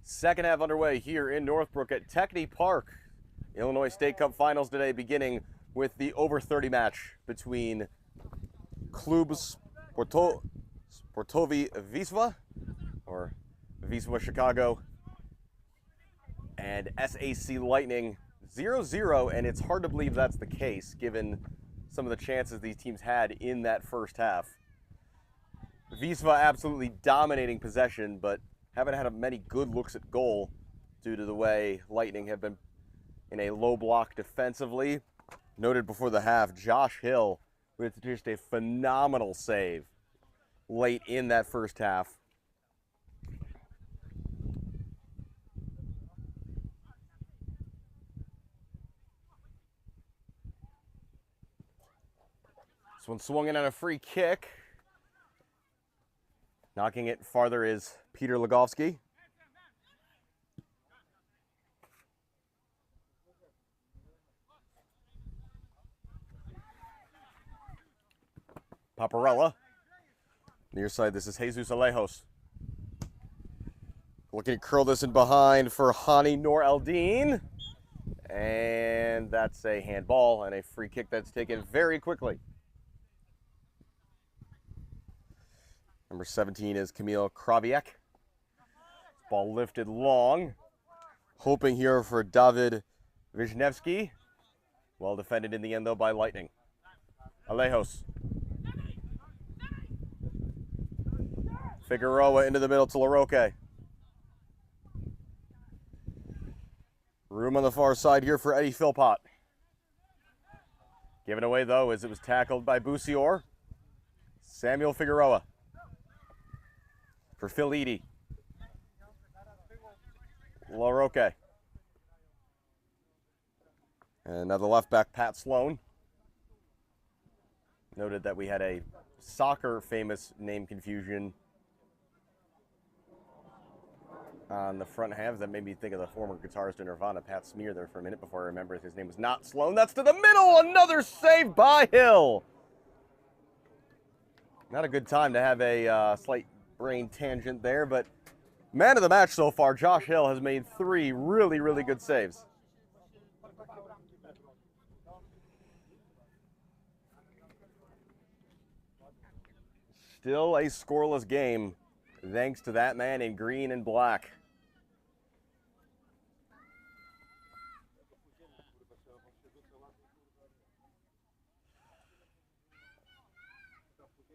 Second half underway here in Northbrook at Techney Park. Illinois State Cup Finals today, beginning with the over 30 match between Klub Sportowy Wisla, or Wisla Chicago, and SAC Lightning. 0-0, and it's hard to believe that's the case given some of the chances these teams had in that first half. Wisla absolutely dominating possession, but haven't had many good looks at goal due to the way Lightning have been in a low block defensively. Noted before the half, Josh Hill with just a phenomenal save late in that first half. This one swung in on a free kick. Knocking it farther is Peter Legowski. Paparella. Near side, this is Jesus Alejos. Looking to curl this in behind for Hani Noor Eldin. And that's a handball and a free kick that's taken very quickly. Number 17 is Kamil Krawiec. Ball lifted long. Hoping here for David Wisniewski. Well defended in the end, though, by Lightning. Alejos. Figueroa into the middle to LaRoque. Room on the far side here for Eddie Philpott. Given away, though, as it was tackled by Bussior. Samuel Figueroa. For Phil Eady. LaRoque. And now the left back, Pat Sloan. Noted that we had a soccer famous name confusion on the front half. That made me think of the former guitarist in Nirvana, Pat Smear, there for a minute before I remembered his name was not Sloan. That's to the middle. Another save by Hill. Not a good time to have a slight brain tangent there, but man of the match so far, Josh Hill, has made 3 really, really good saves. Still a scoreless game, thanks to that man in green and black.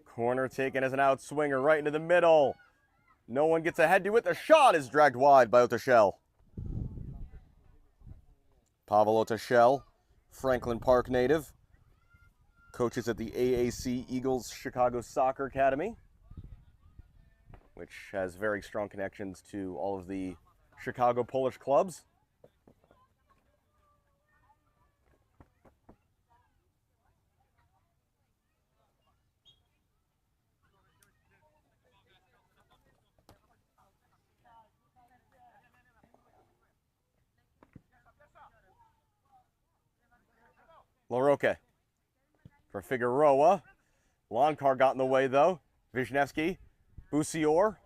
Corner taken as an outswinger right into the middle. No one gets ahead to it. The shot is dragged wide by Otashel. Pavel Otashel, Franklin Park native. Coaches at the AAC Eagles Chicago Soccer Academy, which has very strong connections to all of the Chicago Polish clubs. LaRoque for Figueroa. Lonkar got in the way, though. Wisniewski, Bussior.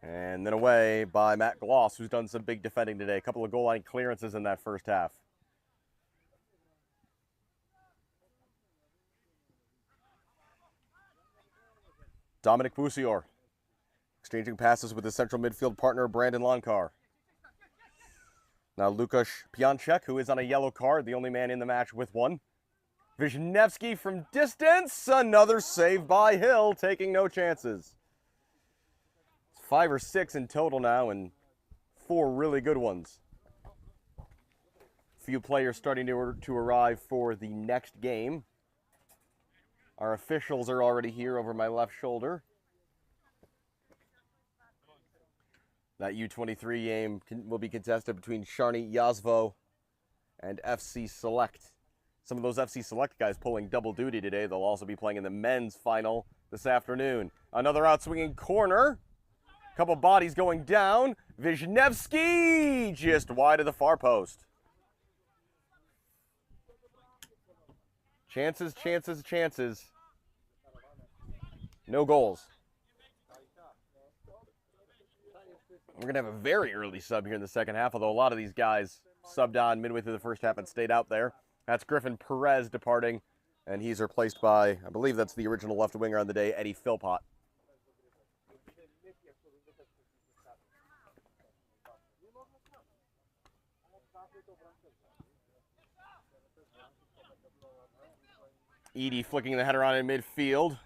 And then away by Matt Gloss, who's done some big defending today. A couple of goal line clearances in that first half. Dominic Bussior exchanging passes with his central midfield partner, Brandon Lonkar. Now Lukasz Piączek, who is on a yellow card, the only man in the match with one. Wisniewski from distance. Another save by Hill, taking no chances. It's 5 or 6 in total now, and 4 really good ones. Few players starting to arrive for the next game. Our officials are already here over my left shoulder. That U23 game will be contested between Sharni Yazvo and FC Select. Some of those FC Select guys pulling double duty today. They'll also be playing in the men's final this afternoon. Another outswinging corner. Couple bodies going down. Wisniewski just wide of the far post. Chances, chances, chances. No goals. We're going to have a very early sub here in the second half, although a lot of these guys subbed on midway through the first half and stayed out there. That's Griffin Perez departing, and he's replaced by, I believe that's the original left winger on the day, Eddie Philpott. Edie flicking the header on in midfield.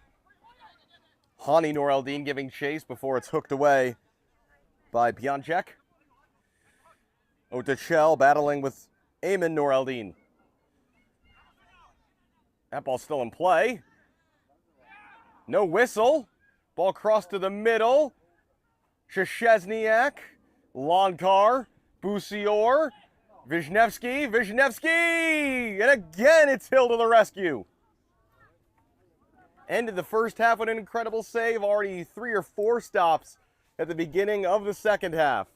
Hani Noreldin giving chase before it's hooked away by Pionczek. Otachel battling with Eamon Noreldin. That ball's still in play. No whistle. Ball crossed to the middle. Szczesniak, Loncar, Busior, Wisniewski, and again it's Hill to the rescue. Ended the first half with an incredible save, already 3 or 4 stops at the beginning of the second half.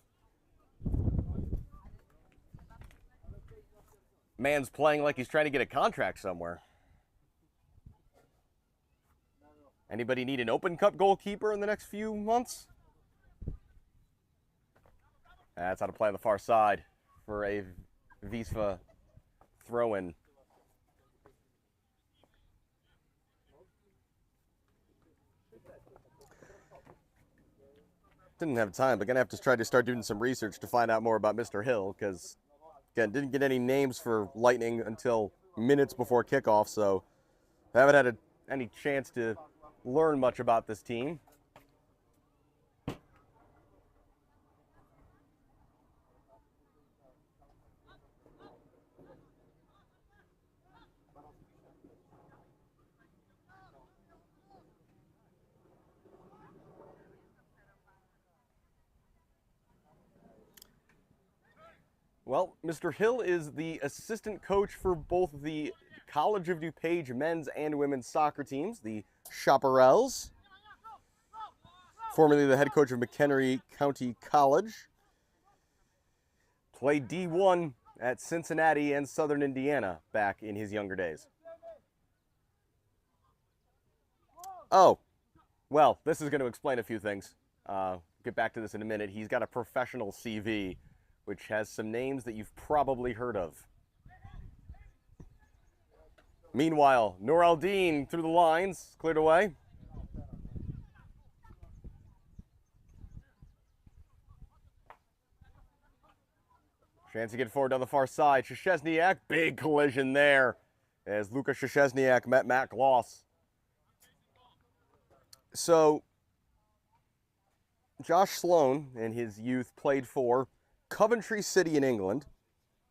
Man's playing like he's trying to get a contract somewhere. Anybody need an Open Cup goalkeeper in the next few months? That's how to play on the far side for a Wisla throw-in. Didn't have time, but gonna have to try to start doing some research to find out more about Mr. Hill, because again, didn't get any names for Lightning until minutes before kickoff, so I haven't had any chance to learn much about this team. Well, Mr. Hill is the assistant coach for both the College of DuPage men's and women's soccer teams, the Chaparrals. Formerly the head coach of McHenry County College. Played D1 at Cincinnati and Southern Indiana back in his younger days. Oh, well, this is going to explain a few things. Get back to this in a minute. He's got a professional CV, which has some names that you've probably heard of. Meanwhile, Noreldin through the lines, cleared away. Chance to get forward down the far side. Szczesniak, big collision there as Luka Szczesniak met Matt Gloss. So, Josh Sloan in his youth played for Coventry City in England,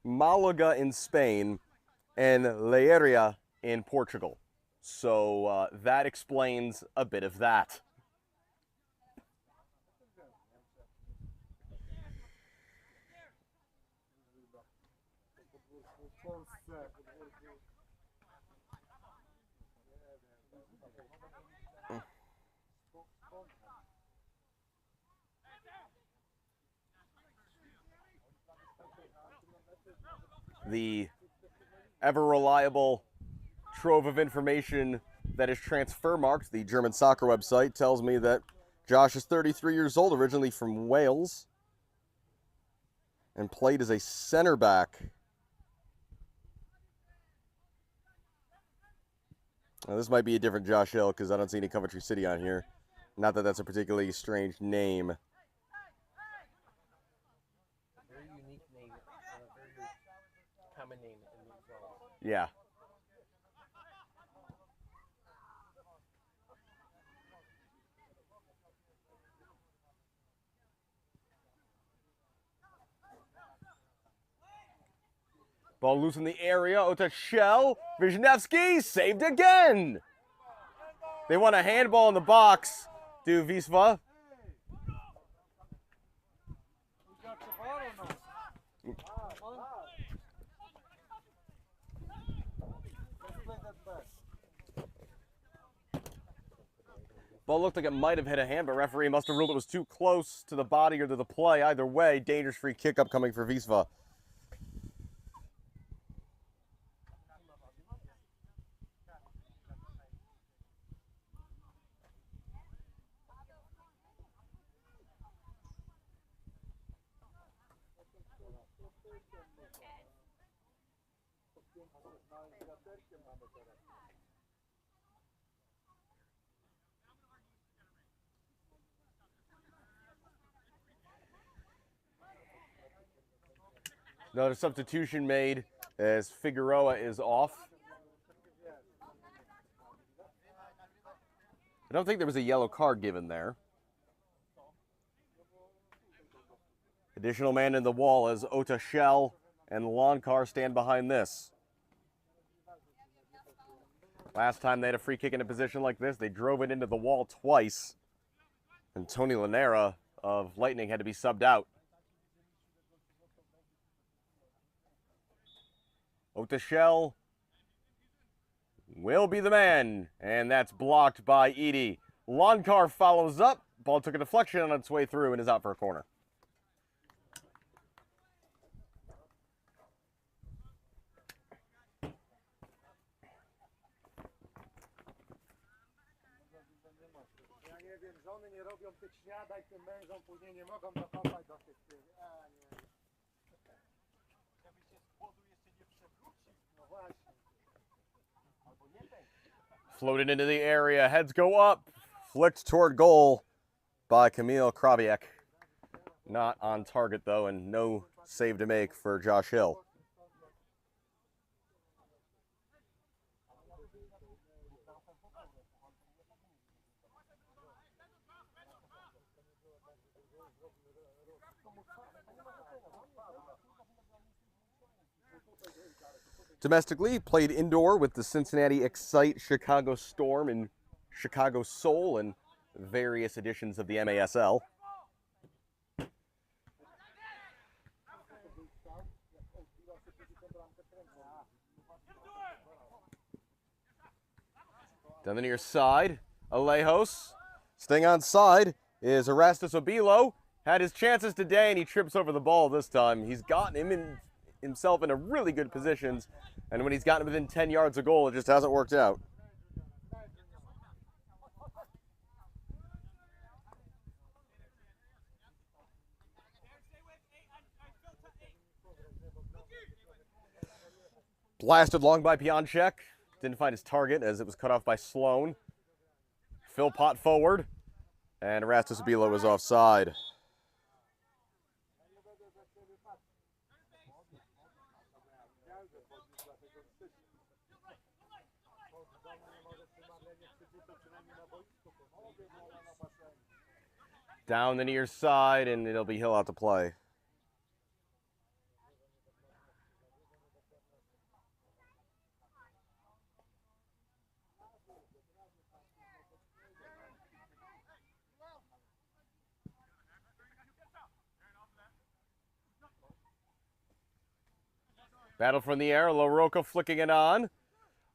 Malaga in Spain, and Leiria in Portugal. So that explains a bit of that. The ever-reliable trove of information that is transfer marked, the German soccer website, tells me that Josh is 33 years old, originally from Wales, and played as a center back. Now, this might be a different Josh Hill because I don't see any Coventry City on here. Not that that's a particularly strange name. Very unique name, very common name in these roles. Yeah. Ball loose in the area. Otachel. Wisniewski saved again. They want a handball in the box. Do Wisla. Ball looked like it might have hit a hand, but referee must have ruled it was too close to the body or to the play. Either way, dangerous free kick upcoming for Wisla. Another substitution made as Figueroa is off. I don't think there was a yellow card given there. Additional man in the wall as O30 and Lonkar stand behind this. Last time they had a free kick in a position like this, they drove it into the wall twice. And Tony Lanera of Lightning had to be subbed out. O30 will be the man, and that's blocked by Edie. Lonkar follows up. Ball took a deflection on its way through and is out for a corner. Żony nie robią tych śniadań tym mężom, później nie mogą dokopać do tych... Żeby się z głodu jeszcze nie przewrócił. No właśnie. Albo nie ten. Floated into the area, heads go up. Flicked toward goal by Kamil Krabiak. Not on target though, and no save to make for Josh Hill. Domestically, played indoor with the Cincinnati Excite, Chicago Storm, and Chicago Soul, and various editions of the MASL. Down the near side, Alejos. Staying on side is Erastus Obilo. Had his chances today, and he trips over the ball this time. He's gotten himself in a really good positions, and when he's gotten within 10 yards of goal, it just hasn't worked out. Blasted long by Pionczek. Didn't find his target as it was cut off by Sloan. Philpott forward, and Erastus Obilo was offside. Down the near side, and it'll be Hill out to play. Battle from the air, LaRocca flicking it on.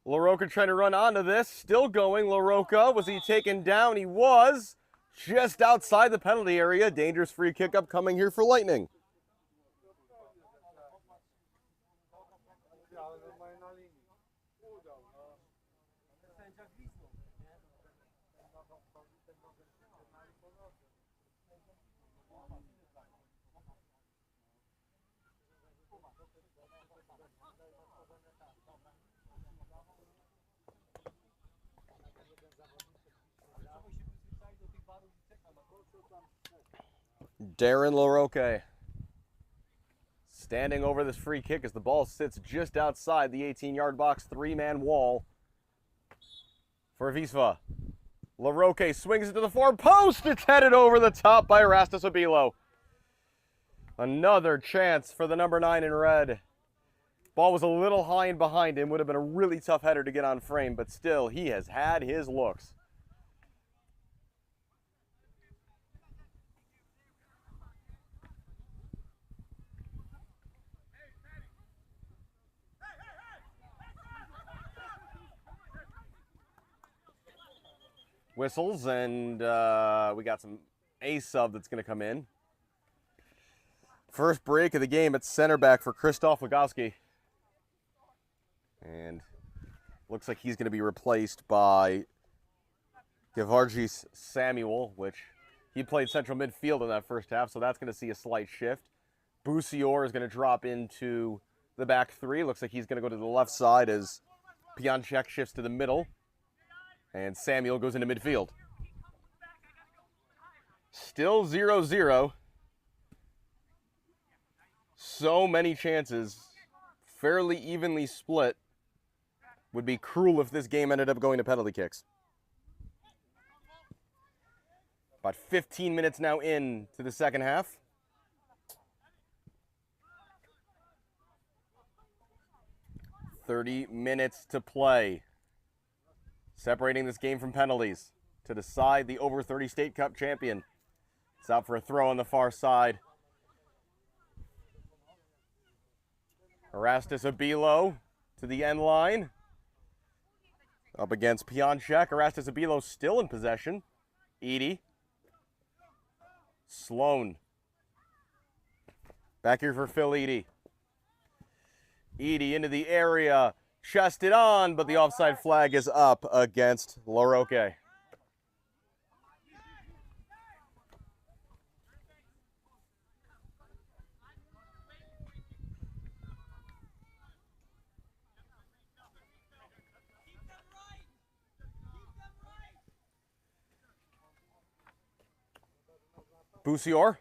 LaRocca trying to run onto this, still going. LaRocca, was he taken down? He was. Just outside the penalty area. Dangerous free kick upcoming here for Lightning. Darren LaRocca standing over this free kick as the ball sits just outside the 18-yard box, three-man wall for Wisla. LaRocca swings it to the far post. It's headed over the top by Erastus Obilo. Another chance for the number 9 in red. Ball was a little high and behind him. Would have been a really tough header to get on frame, but still, he has had his looks. Whistles, and we got some A sub that's going to come in. First break of the game at center back for Krzysztof Legowski. And looks like he's going to be replaced by Gevargis Samuel, which he played central midfield in that first half, so that's going to see a slight shift. Bussior is going to drop into the back three. Looks like he's going to go to the left side as Pionczek shifts to the middle. And Samuel goes into midfield. Still 0-0. So many chances. Fairly evenly split. Would be cruel if this game ended up going to penalty kicks. About 15 minutes now in to the second half. "30 minutes to play. Separating this game from penalties to decide the over-30 State Cup champion. It's out for a throw on the far side. Erastus Abilo to the end line. Up against Pionczek. Erastus Abilo still in possession. Edie. Sloan. Back here for Phil Edie. Edie into the area. Chested on, but the offside flag is up against LaRocque. Busior.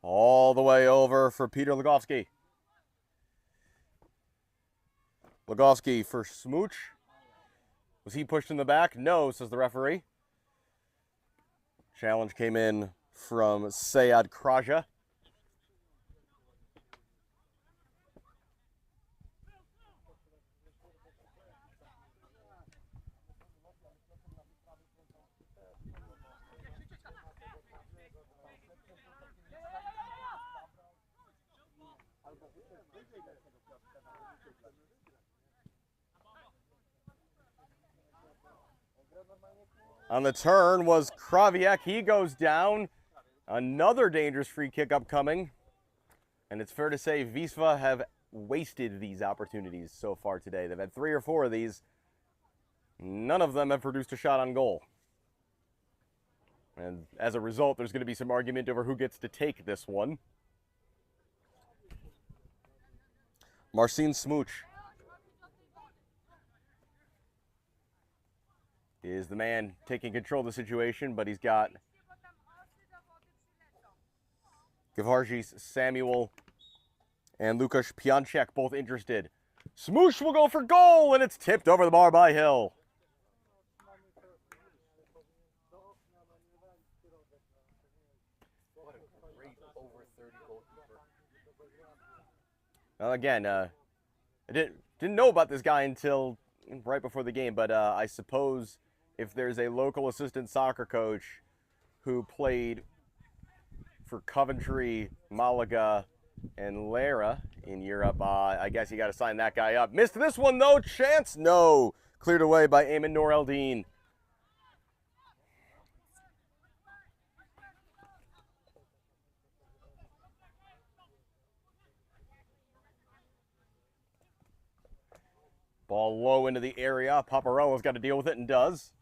All the way over for Peter Legowski. Legowski for Smooch. Was he pushed in the back? No, says the referee. Challenge came in from Sayad Kraja. On the turn was Kraviak. He goes down. Another dangerous free kick upcoming. And it's fair to say Wisla have wasted these opportunities so far today. They've had 3 or 4 of these. None of them have produced a shot on goal. And as a result, there's going to be some argument over who gets to take this one. Marcin Smooch is the man taking control of the situation, but he's got Gavargis, Samuel, and Lukasz Pionczek both interested. Smooch will go for goal, and it's tipped over the bar by Hill. What a great over 30 goalkeeper. Well, again, I didn't know about this guy until right before the game, but I suppose if there's a local assistant soccer coach who played for Coventry, Malaga, and Lara in Europe, I guess you got to sign that guy up. Missed this one, though. Chance? No. Cleared away by Eamon Noor Eldin. Ball low into the area. Paparolla's got to deal with it and does.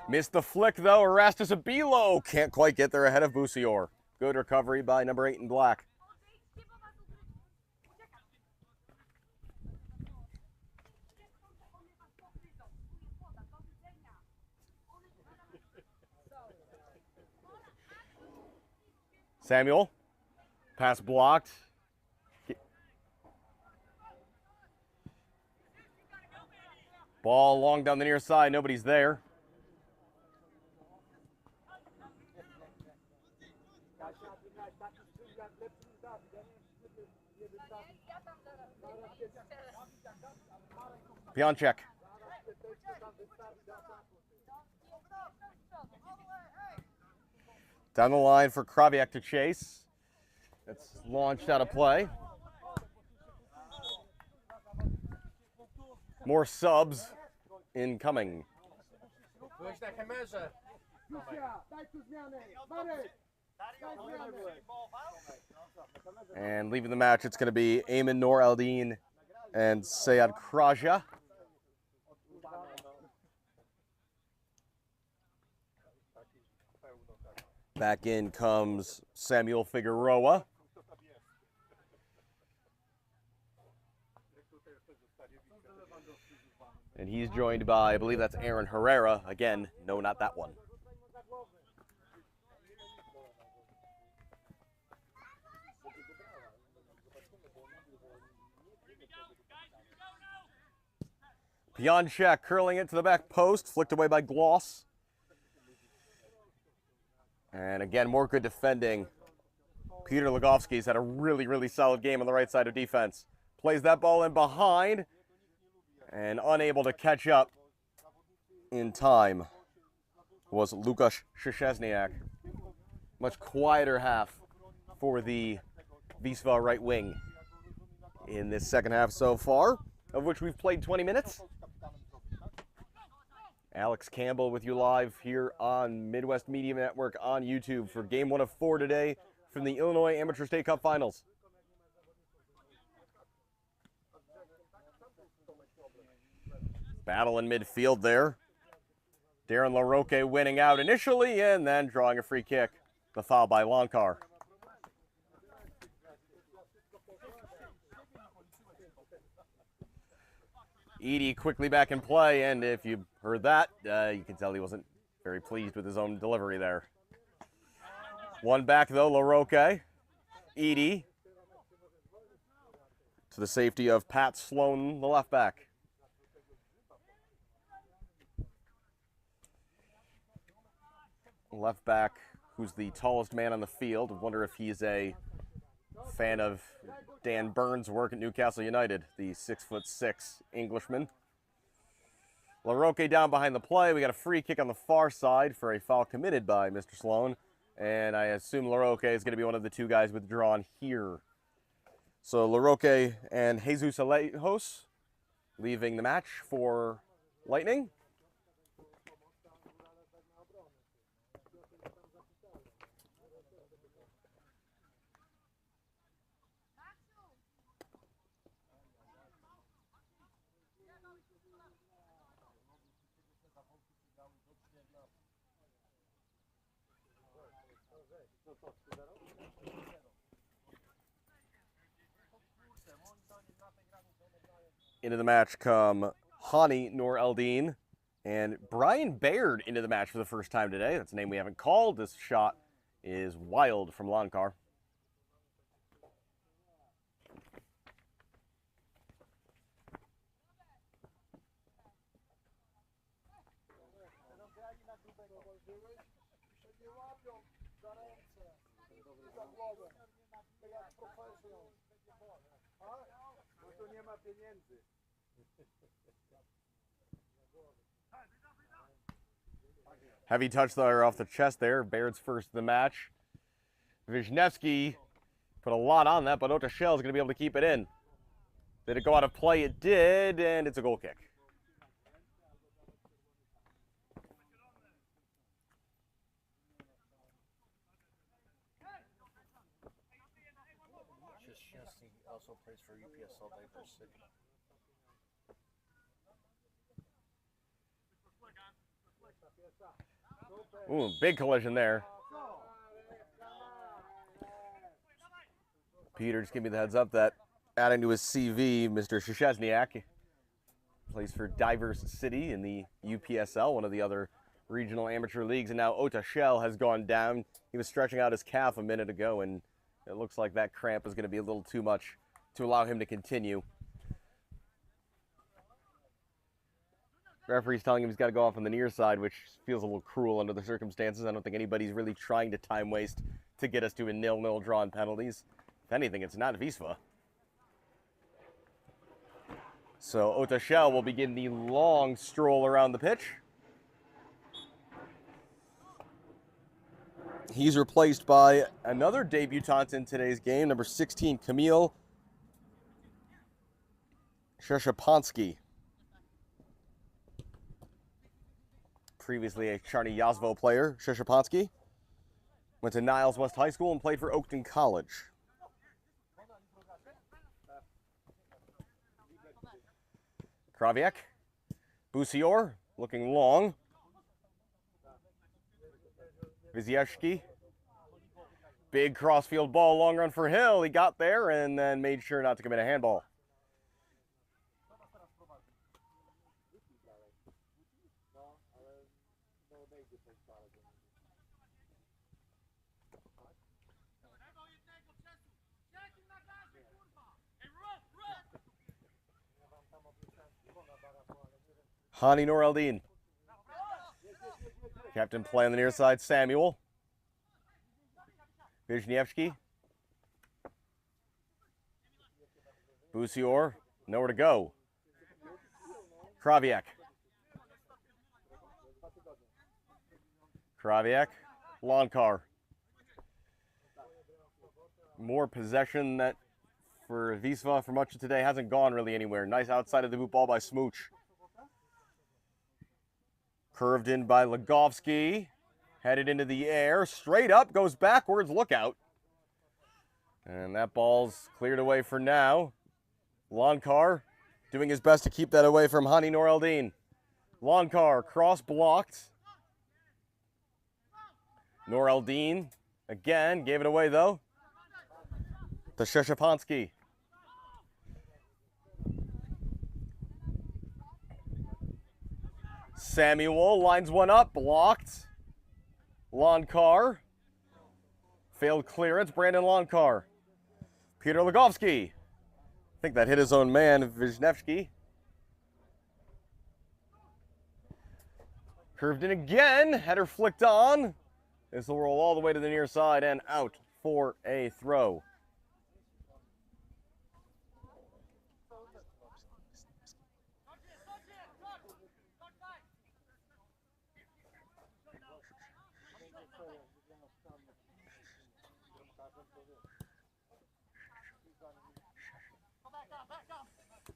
Missed the flick, though. Erastus Abilo can't quite get there ahead of Busior. Good recovery by number 8 in black. Samuel. Pass blocked. Ball long down the near side. Nobody's there. Pionczek. Down the line for Kraviak to chase. It's launched out of play. More subs incoming. And leaving the match, it's going to be Eamon Noor Eldin and Sayad Kraja. Back in comes Samuel Figueroa. And he's joined by, I believe that's Aaron Herrera. Again, no, not that one. Pionczek curling it to the back post, flicked away by Gloss. And again, more good defending. Peter Legowski's had a really, really solid game on the right side of defense. Plays that ball in behind and unable to catch up in time was Lukasz Szczesniak. Much quieter half for the Wisla right wing in this second half so far, of which we've played 20 minutes. Alex Campbell with you live here on Midwest Media Network on YouTube for game 1 of 4 today from the Illinois Amateur State Cup Finals. Battle in midfield there. Darren LaRocque winning out initially and then drawing a free kick. The foul by Lonkar. Edie quickly back in play, and if you heard that, you can tell he wasn't very pleased with his own delivery there. One back though, LaRocque. Edie to the safety of Pat Sloan, the left back. Left back, who's the tallest man on the field. I wonder if he's a fan of Dan Burns' work at Newcastle United, the 6'6" Englishman. LaRocque down behind the play. We got a free kick on the far side for a foul committed by Mr. Sloan. And I assume LaRocque is going to be one of the two guys withdrawn here. So LaRocque and Jesus Alejos leaving the match for Lightning. Into the match come Hani Noor Eldin and Brian Baird into the match for the first time today. That's a name we haven't called. This shot is wild from Lonkar. Heavy touch there off the chest there. Baird's first of the match. Wisniewski put a lot on that, but Otashel is going to be able to keep it in. Did it go out of play? It did, and it's a goal kick. Also plays for UPSL Diversity. Ooh, big collision there. Peter just gave me the heads up that adding to his CV, Mr. Szczesniak plays for Diverse City in the UPSL, one of the other regional amateur leagues, and now Otashel has gone down. He was stretching out his calf a minute ago, and it looks like that cramp is going to be a little too much to allow him to continue. Referee's telling him he's got to go off on the near side, which feels a little cruel under the circumstances. I don't think anybody's really trying to time waste to get us to a 0-0 draw on penalties. If anything, it's not Wisla. So Otashel will begin the long stroll around the pitch. He's replaced by another debutant in today's game, number 16, Kamil Szczepański. Previously a Charny Yazvo player, Szczepański went to Niles West High School and played for Oakton College. Krawiak, Busior, looking long. Wisniewski, big crossfield ball, long run for Hill. He got there and then made sure not to commit a handball. Hani Noreldin. Captain play on the near side, Samuel. Wisniewski. Busior, nowhere to go. Krawiak. Krawiak, Lonkar. More possession that for Wisla for much of today hasn't gone really anywhere. Nice outside of the boot ball by Smooch. Curved in by Legovsky. Headed into the air. Straight up, goes backwards. Look out. And that ball's cleared away for now. Lonkar doing his best to keep that away from Hani Noreldin. Lonkar cross blocked. Noreldin again gave it away though. To Szczepański. Samuel lines one up, blocked. Lonkar. Failed clearance, Brandon Lonkar. Peter Legovsky. I think that hit his own man, Wisniewski. Curved in again, header flicked on. This will roll all the way to the near side and out for a throw.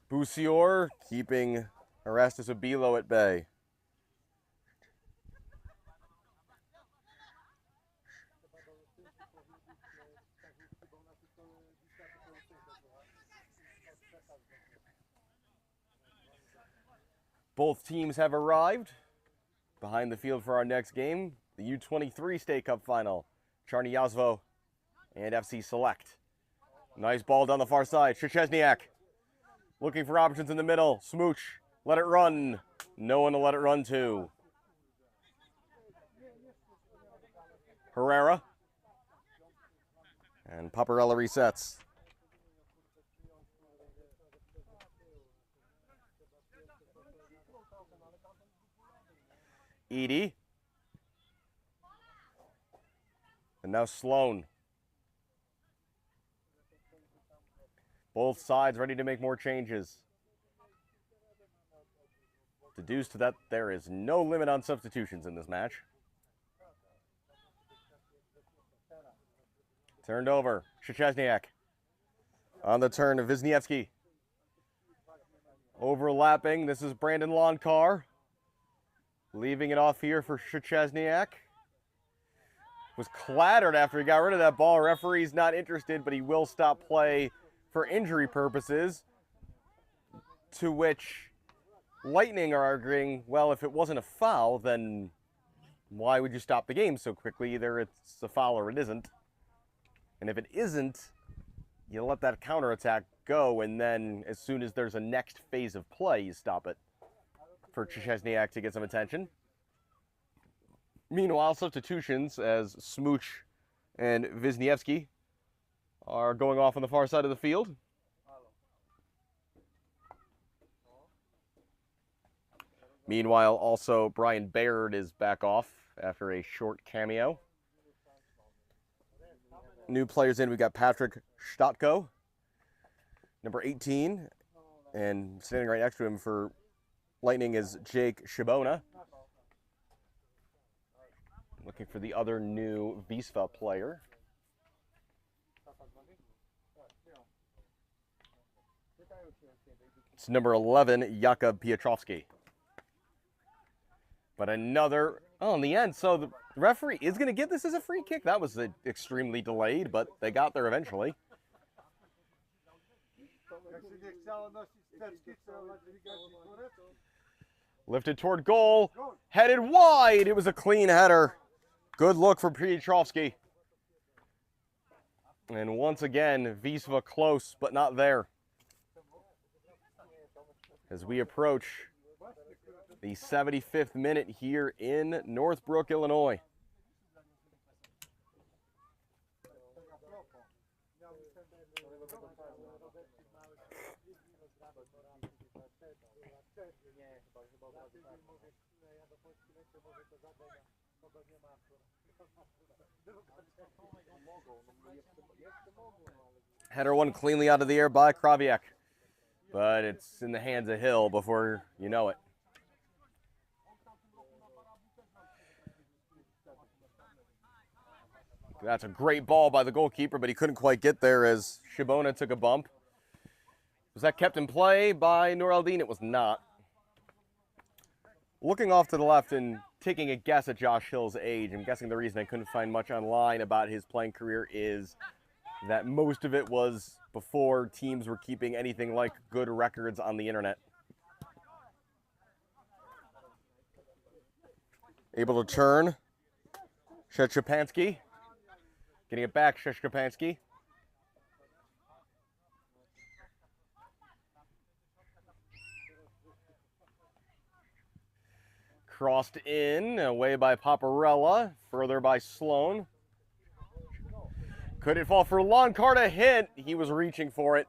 Busior keeping Erastus Abilo at bay. Both teams have arrived behind the field for our next game, the U23 State Cup final. Czarny-Jazwo and FC Select. Nice ball down the far side. Szczesniak looking for options in the middle. Smooch, let it run. No one to let it run to. Herrera. And Paparella resets. Edie. And now Sloan. Both sides ready to make more changes. Deduced to that there is no limit on substitutions in this match. Turned over. Szczesniak. On the turn of Wisniewski. Overlapping. This is Brandon Lonkar. Leaving it off here for Szczesniak. Was clattered after he got rid of that ball. Referee's not interested, but he will stop play for injury purposes. To which Lightning are arguing, well, if it wasn't a foul, then why would you stop the game so quickly? Either it's a foul or it isn't. And if it isn't, you let that counterattack go, and then as soon as there's a next phase of play, you stop it for Szczesniak to get some attention. Meanwhile, substitutions as Smooch and Wisniewski are going off on the far side of the field. Meanwhile, also Brian Baird is back off after a short cameo. New players in, we've got Patrick Stotko, number 18, and standing right next to him for Lightning is Jake Shibona. Looking for the other new Wisla player. It's number 11, Jakub Piotrowski. But another, in the end, so the referee is going to give this as a free kick. That was extremely delayed, but they got there eventually. Lifted toward goal, headed wide. It was a clean header. Good look for Piotrowski. And once again, Wisla close, but not there. As we approach the 75th minute here in Northbrook, Illinois. Header one cleanly out of the air by Krawiec, but it's in the hands of Hill before you know it. That's a great ball by the goalkeeper, but he couldn't quite get there as Shibona took a bump. Was that kept in play by Nur Eldin? It was not. Looking off to the left and taking a guess at Josh Hill's age, I'm guessing the reason I couldn't find much online about his playing career is that most of it was before teams were keeping anything like good records on the internet. Able to turn. Szczepański. Getting it back, Szczepański. Crossed in, away by Paparella, further by Sloan. Could it fall for Loncarta? Hit. He was reaching for it.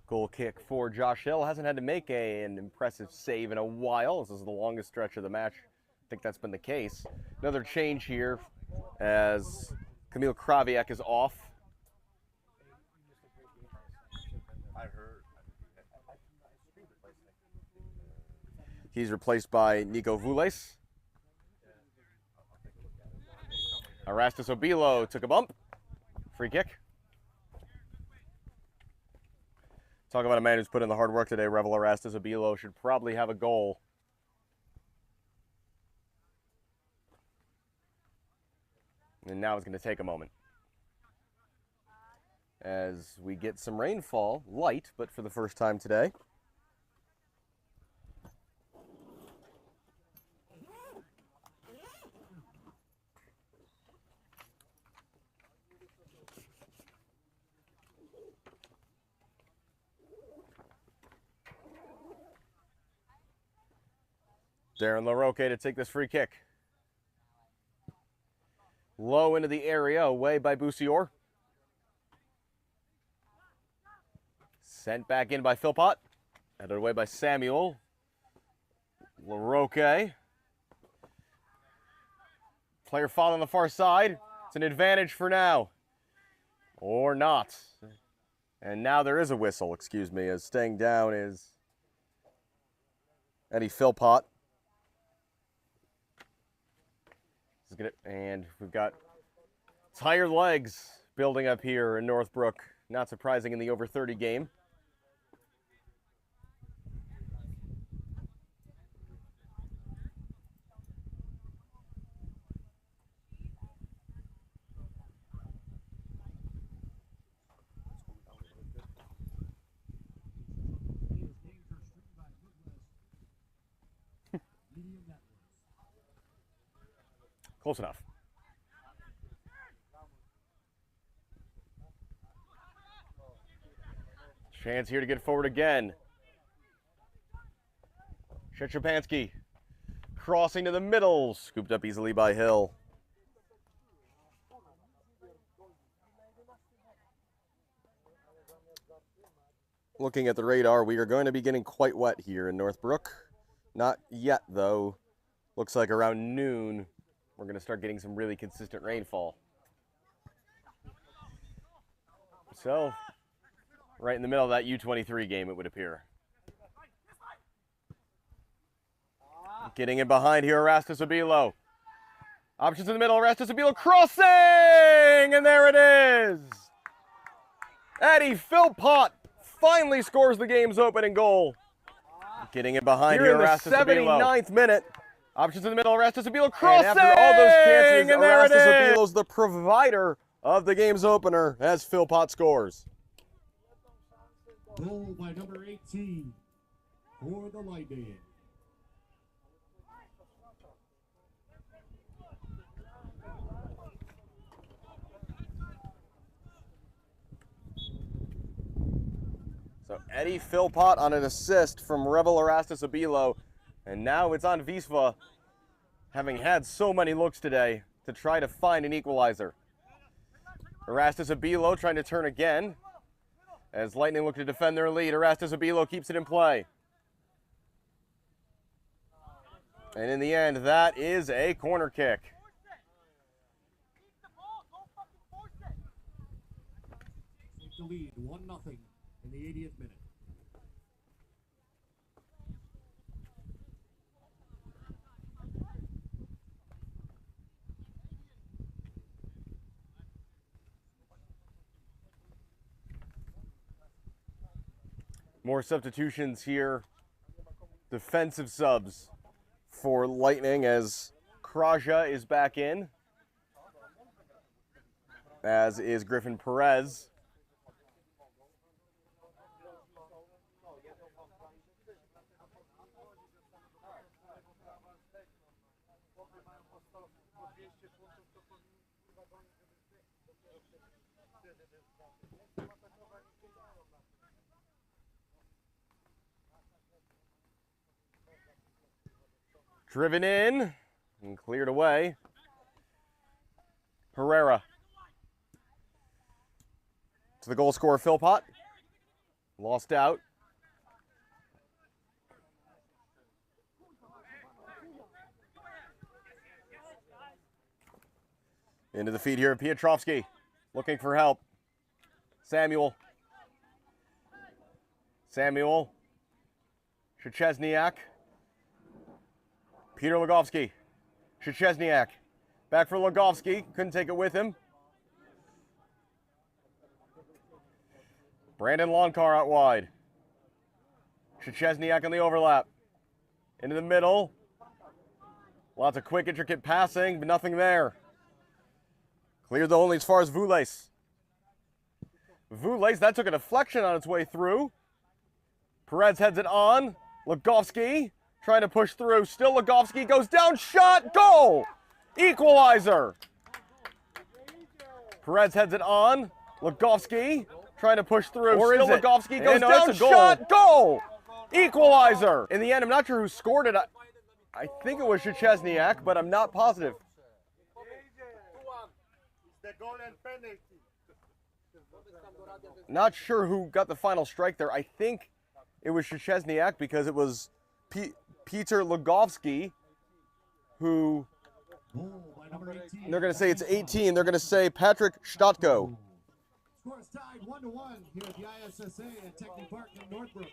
Goal kick for Josh Hill. Hasn't had to make an impressive save in a while. This is the longest stretch of the match. I think that's been the case. Another change here as Kamil Krawiec is off. He's replaced by Nico Vules. Erastus Obilo took a bump. Free kick. Talk about a man who's put in the hard work today. Revel Erastus Obilo should probably have a goal. And now it's going to take a moment as we get some rainfall, light, but for the first time today. Darren LaRoque to take this free kick. Low into the area, away by Boussior. Sent back in by Philpott. Headed away by Samuel. LaRoque. Player foul on the far side. It's an advantage for now. Or not. And now there is a whistle, excuse me, as staying down is Eddie Philpott. And we've got tired legs building up here in Northbrook. Not surprising in the over 30 game. Close enough. Chance here to get forward again. Szczepański crossing to the middle. Scooped up easily by Hill. Looking at the radar, we are going to be getting quite wet here in Northbrook. Not yet, though. Looks like around noon, we're going to start getting some really consistent rainfall. So, right in the middle of that U23 game, it would appear. Getting in behind here, Erastus Obilo. Options in the middle, Erastus Obilo crossing! And there it is! Eddie Philpott finally scores the game's opening goal. Getting it behind here, Erastus Obilo. In the 79th minute. Options in the middle, Erastus Obilo crossing! And after all those chances, Erastus Obilo's the provider of the game's opener as Philpott scores. Goal by number 18 for the Lightning. So Eddie Philpott on an assist from Rebel Erastus Abilo. And now it's on Wisla, having had so many looks today, to try to find an equalizer. Erastus Abilo trying to turn again, as Lightning look to defend their lead. Erastus Abilo keeps it in play. And in the end, that is a corner kick. Take the lead, 1-0 in the 80th minute. More substitutions here. Defensive subs for Lightning as Kraja is back in, as is Griffin Perez. Driven in and cleared away. Herrera to the goal scorer, Philpott. Lost out. Into the feed here, Piotrowski looking for help. Samuel. Szczesniak. Peter Legowski. Szczesniak. Back for Legowski. Couldn't take it with him. Brandon Lonkar out wide. Szczesniak on the overlap. Into the middle. Lots of quick, intricate passing, but nothing there. Cleared though only as far as Vules. That took a deflection on its way through. Perez heads it on. Legowski trying to push through. Still Legowski goes down. Shot. Goal. Equalizer. Perez heads it on. Legowski trying to push through. Or Still is it? Legowski goes down. It's a goal. Shot. Goal. Equalizer. In the end, I'm not sure who scored it. I think it was Szczesniak, but I'm not positive. The goal and penalty. Not sure who got the final strike there. I think it was Szczesniak because it was Peter Legowski who, Goal by number 18. they're going to say it's 18. They're going to say Patrick Stotko. Score is tied 1-1 here at the ISSA at Technic Park in Northbrook.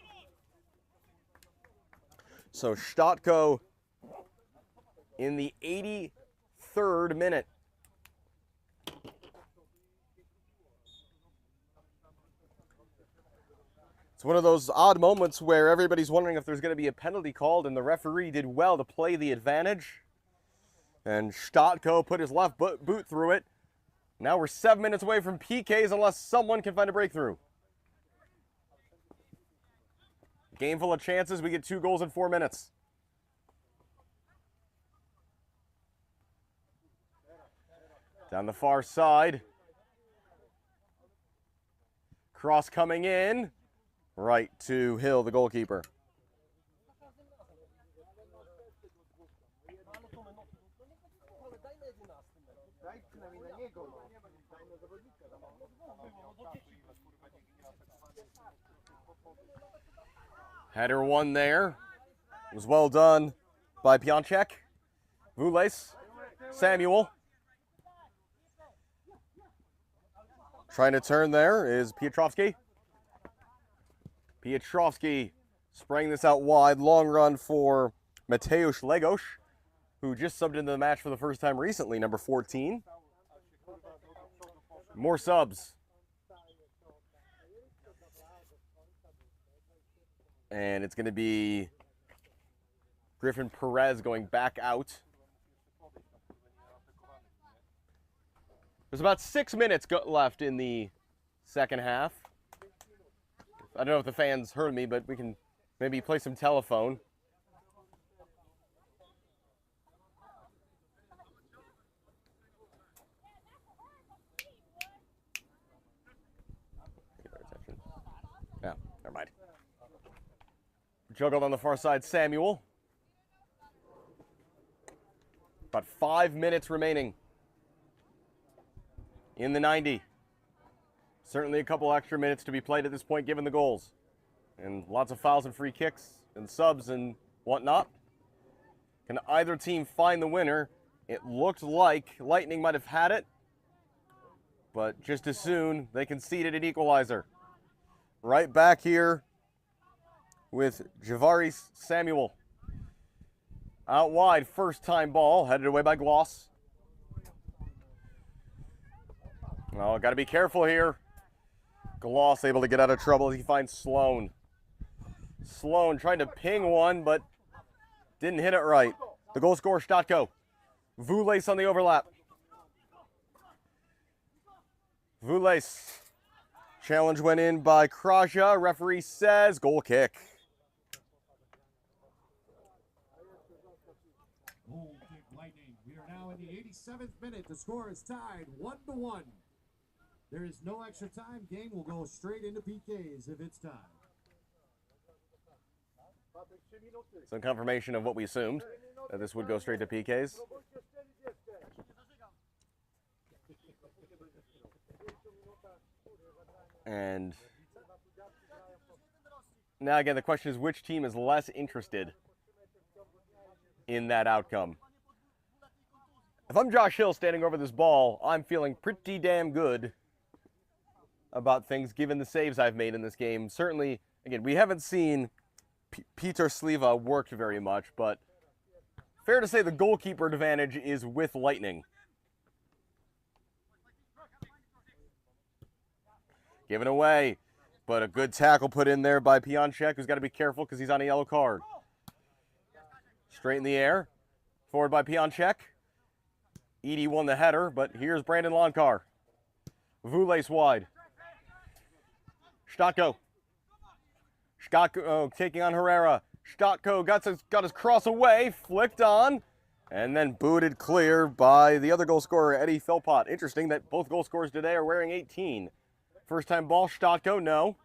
So Stotko in the 83rd minute. It's one of those odd moments where everybody's wondering if there's going to be a penalty called, and the referee did well to play the advantage. And Stotko put his left boot through it. Now we're 7 minutes away from PKs unless someone can find a breakthrough. Game full of chances. We get 2 goals in 4 minutes. Down the far side. Cross coming in. Right to Hill, the goalkeeper. Header one there. It was well done by Pionczek. Vules. Samuel. Trying to turn there is Piotrowski. Piotrowski spraying this out wide. Long run for Mateusz Legos, who just subbed into the match for the first time recently, number 14. More subs. And it's going to be Griffin Perez going back out. There's about 6 minutes left in the second half. I don't know if the fans heard me, but we can maybe play some telephone. Get our attention. Yeah, never mind. Juggled on the far side, Samuel. About 5 minutes remaining in the 90. Certainly a couple extra minutes to be played at this point, given the goals. And lots of fouls and free kicks and subs and whatnot. Can either team find the winner? It looked like Lightning might have had it, but just as soon they conceded an equalizer. Right back here with Javaris Samuel. Out wide, first time ball, headed away by Gloss. Oh, got to be careful here. Gloss able to get out of trouble as he finds Sloan. Sloan tried to ping one, but didn't hit it right. The goal scorer, Statko. Vules on the overlap. Vules. Challenge went in by Kraja. Referee says goal kick. Goal kick, Lightning. We are now in the 87th minute. The score is tied 1-1. There is no extra time. Game will go straight into PKs if it's time. Some confirmation of what we assumed, that this would go straight to PKs. And now again, the question is which team is less interested in that outcome. If I'm Josh Hill standing over this ball, I'm feeling pretty damn good about things given the saves I've made in this game. Certainly, again, we haven't seen Peter Sliva worked very much, but fair to say the goalkeeper advantage is with Lightning. Given away, but a good tackle put in there by Pionchek, who's got to be careful because he's on a yellow card. Straight in the air, forward by Pionchek. Edie won the header, but here's Brandon Lonkar. Vules wide. Statko. Statko taking on Herrera. Statko got his cross away, flicked on, and then booted clear by the other goal scorer, Eddie Philpott. Interesting that both goal scorers today are wearing 18. First time ball, Statko, no.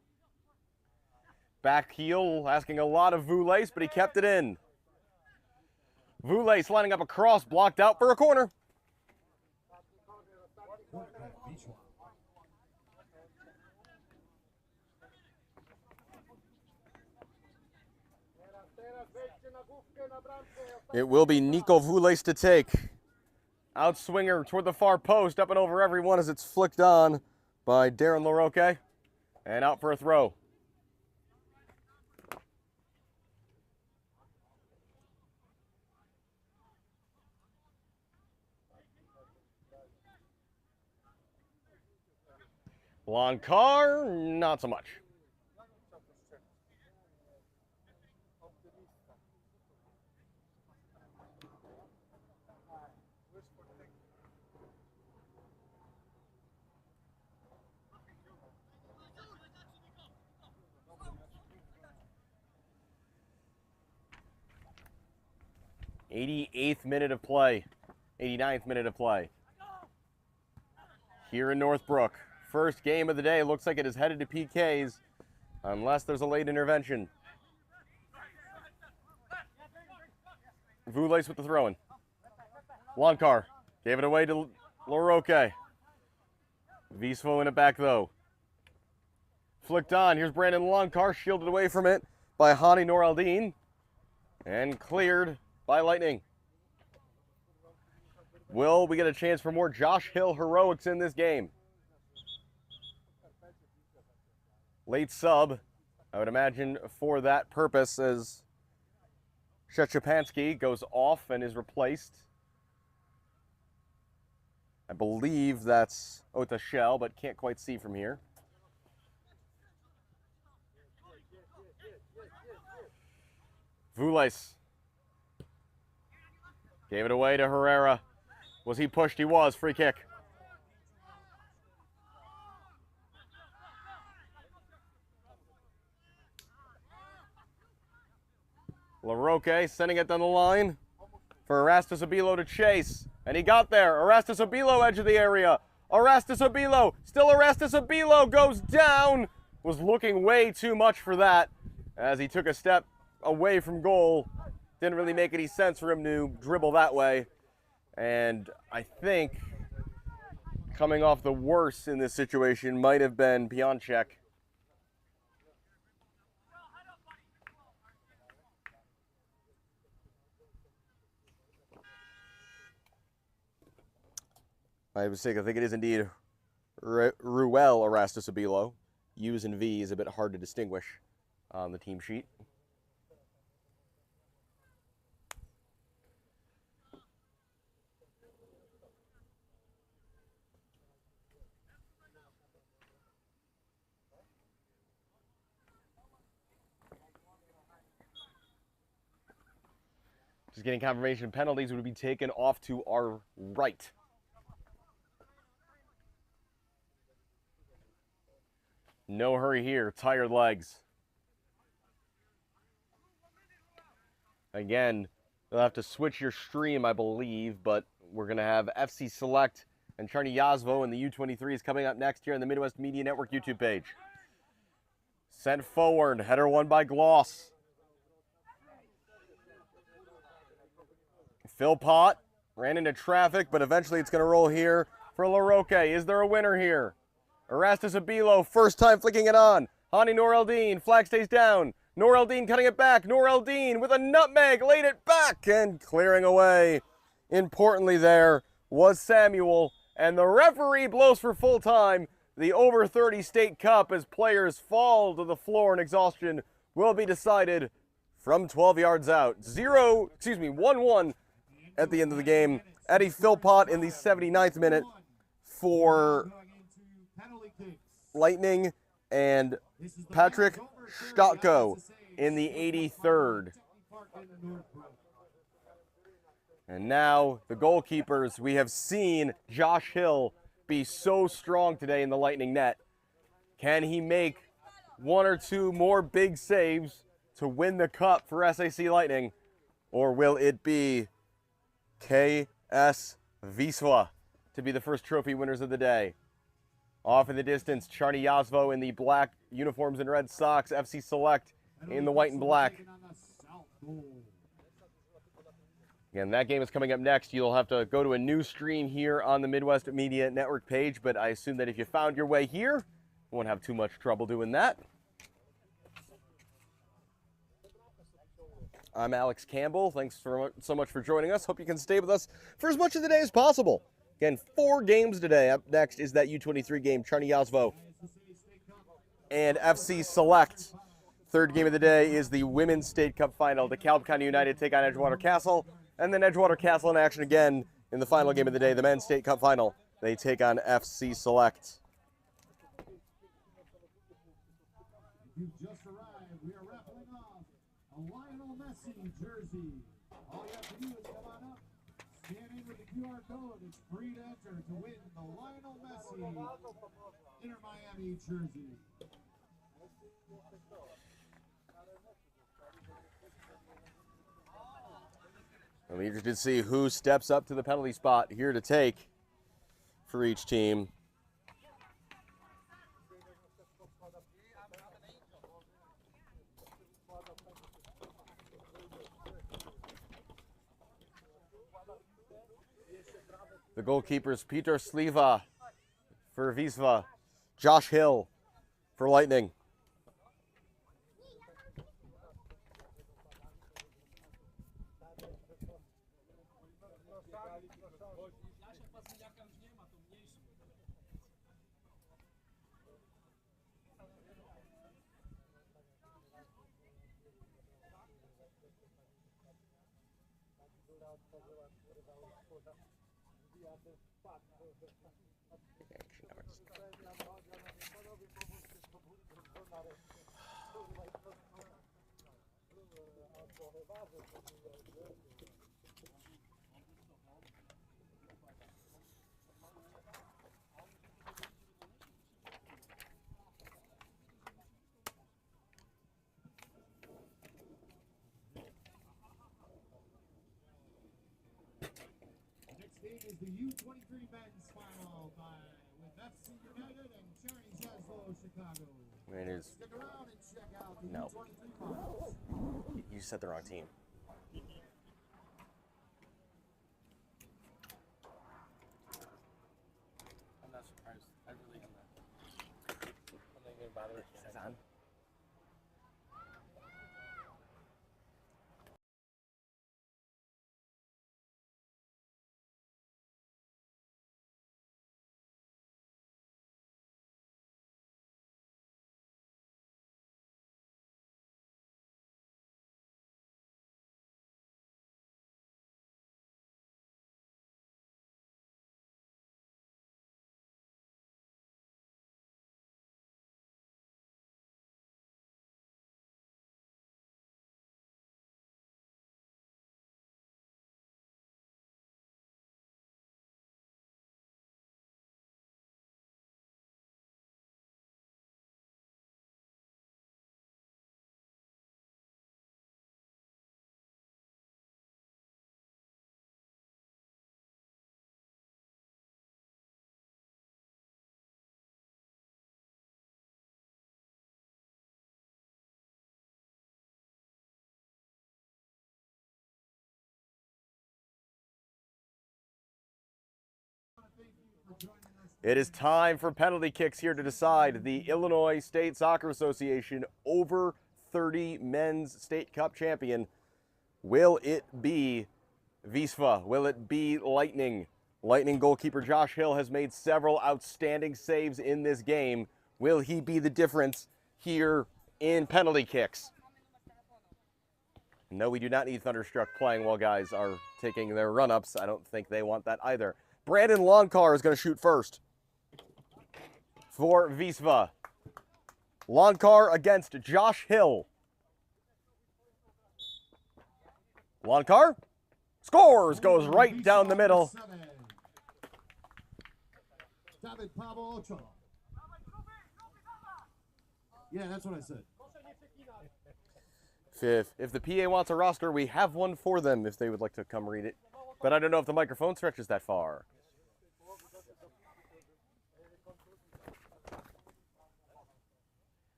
Back heel, asking a lot of Vules, but he kept it in. Vules lining up a cross, blocked out for a corner. It will be Nico Vules to take. Outswinger toward the far post, up and over everyone as it's flicked on by Darren LaRocque. And out for a throw. Lonkar, not so much. '88th minute of play, 89th minute of play. Here in Northbrook. First game of the day. Looks like it is headed to PKs unless there's a late intervention. Vules with the throw-in. Lonkar gave it away to LaRocque. Visvo in it back though. Flicked on. Here's Brandon Lonkar, shielded away from it by Hani Noor-Aldin and cleared by Lightning. Will we get a chance for more Josh Hill heroics in this game? Late sub, I would imagine, for that purpose, as Szczepansky goes off and is replaced. I believe that's Ota Shell, but can't quite see from here. Vules gave it away to Herrera. Was he pushed? He was. Free kick. LaRocque sending it down the line for Erastus Abilo to chase. And he got there. Erastus Abilo, edge of the area. Erastus Abilo. Still Erastus Abilo goes down. Was looking way too much for that as he took a step away from goal. Didn't really make any sense for him to dribble that way. And I think coming off the worst in this situation might have been Pionczek. My mistake, I think it is indeed Ruel Erastus Abilo. U's and V's a bit hard to distinguish on the team sheet. Just getting confirmation penalties would be taken off to our right. No hurry here, tired legs. Again, you'll have to switch your stream, I believe, but we're going to have FC Select and Charny Yazvo and the U23s coming up next here on the Midwest Media Network YouTube page. Sent forward, header won by Gloss. Philpott ran into traffic, but eventually it's going to roll here for LaRocque. Is there a winner here? Erastus Abilo, first time flicking it on. Hani Noor Eldin, flag stays down. Noor Eldin cutting it back. Noor Eldin with a nutmeg, laid it back and clearing away. Importantly there was Samuel, and the referee blows for full time. The over 30 state cup as players fall to the floor in exhaustion will be decided from 12 yards out. 1-1 at the end of the game. Eddie Philpott in the 79th minute for Lightning, and Patrick Stotko in the 83rd. And now the goalkeepers, we have seen Josh Hill be so strong today in the Lightning net. Can he make one or two more big saves to win the cup for SAC Lightning? Or will it be KS Wisla to be the first trophy winners of the day? Off in the distance, Charny Yazvo in the black uniforms and red socks. FC Select in the white and black. Again, that game is coming up next. You'll have to go to a new stream here on the Midwest Media Network page, but I assume that if you found your way here, you won't have too much trouble doing that. I'm Alex Campbell. Thanks so much for joining us. Hope you can stay with us for as much of the day as possible. Again, 4 games today. Up next is that U23 game, Charny Yazvo and FC Select. Third game of the day is the Women's State Cup Final. DeKalb County United take on Edgewater Castle, and then Edgewater Castle in action again in the final game of the day, the Men's State Cup Final. They take on FC Select. You just arrived. We are raffling off a Lionel Messi jersey. All you have to do is come on up, scan in with the QR code. It's free to enter to win the Lionel Messi Inter Miami jersey. I'm interested to see who steps up to the penalty spot here to take for each team. The goalkeepers, Peter Sliva for Wisla, Josh Hill for Lightning. Is the U23 men's final with FC United and Charny Yazvo Chicago. It is. Stick around and check out the No. U23 finals. You you said the wrong team. I'm not surprised. I really am not. I'm not even bothered. Is that on? It is time for penalty kicks here to decide the Illinois State Soccer Association over 30 men's state cup champion. Will it be Wisla? Will it be Lightning? Lightning goalkeeper Josh Hill has made several outstanding saves in this game. Will he be the difference here in penalty kicks? No, we do not need Thunderstruck playing while guys are taking their run-ups. I don't think they want that either. Brandon Longcar is going to shoot first for Wisla. Longcar against Josh Hill. Longcar scores, goes right down the middle. Yeah, that's what I said. If the PA wants a roster, we have one for them if they would like to come read it. But I don't know if the microphone stretches that far.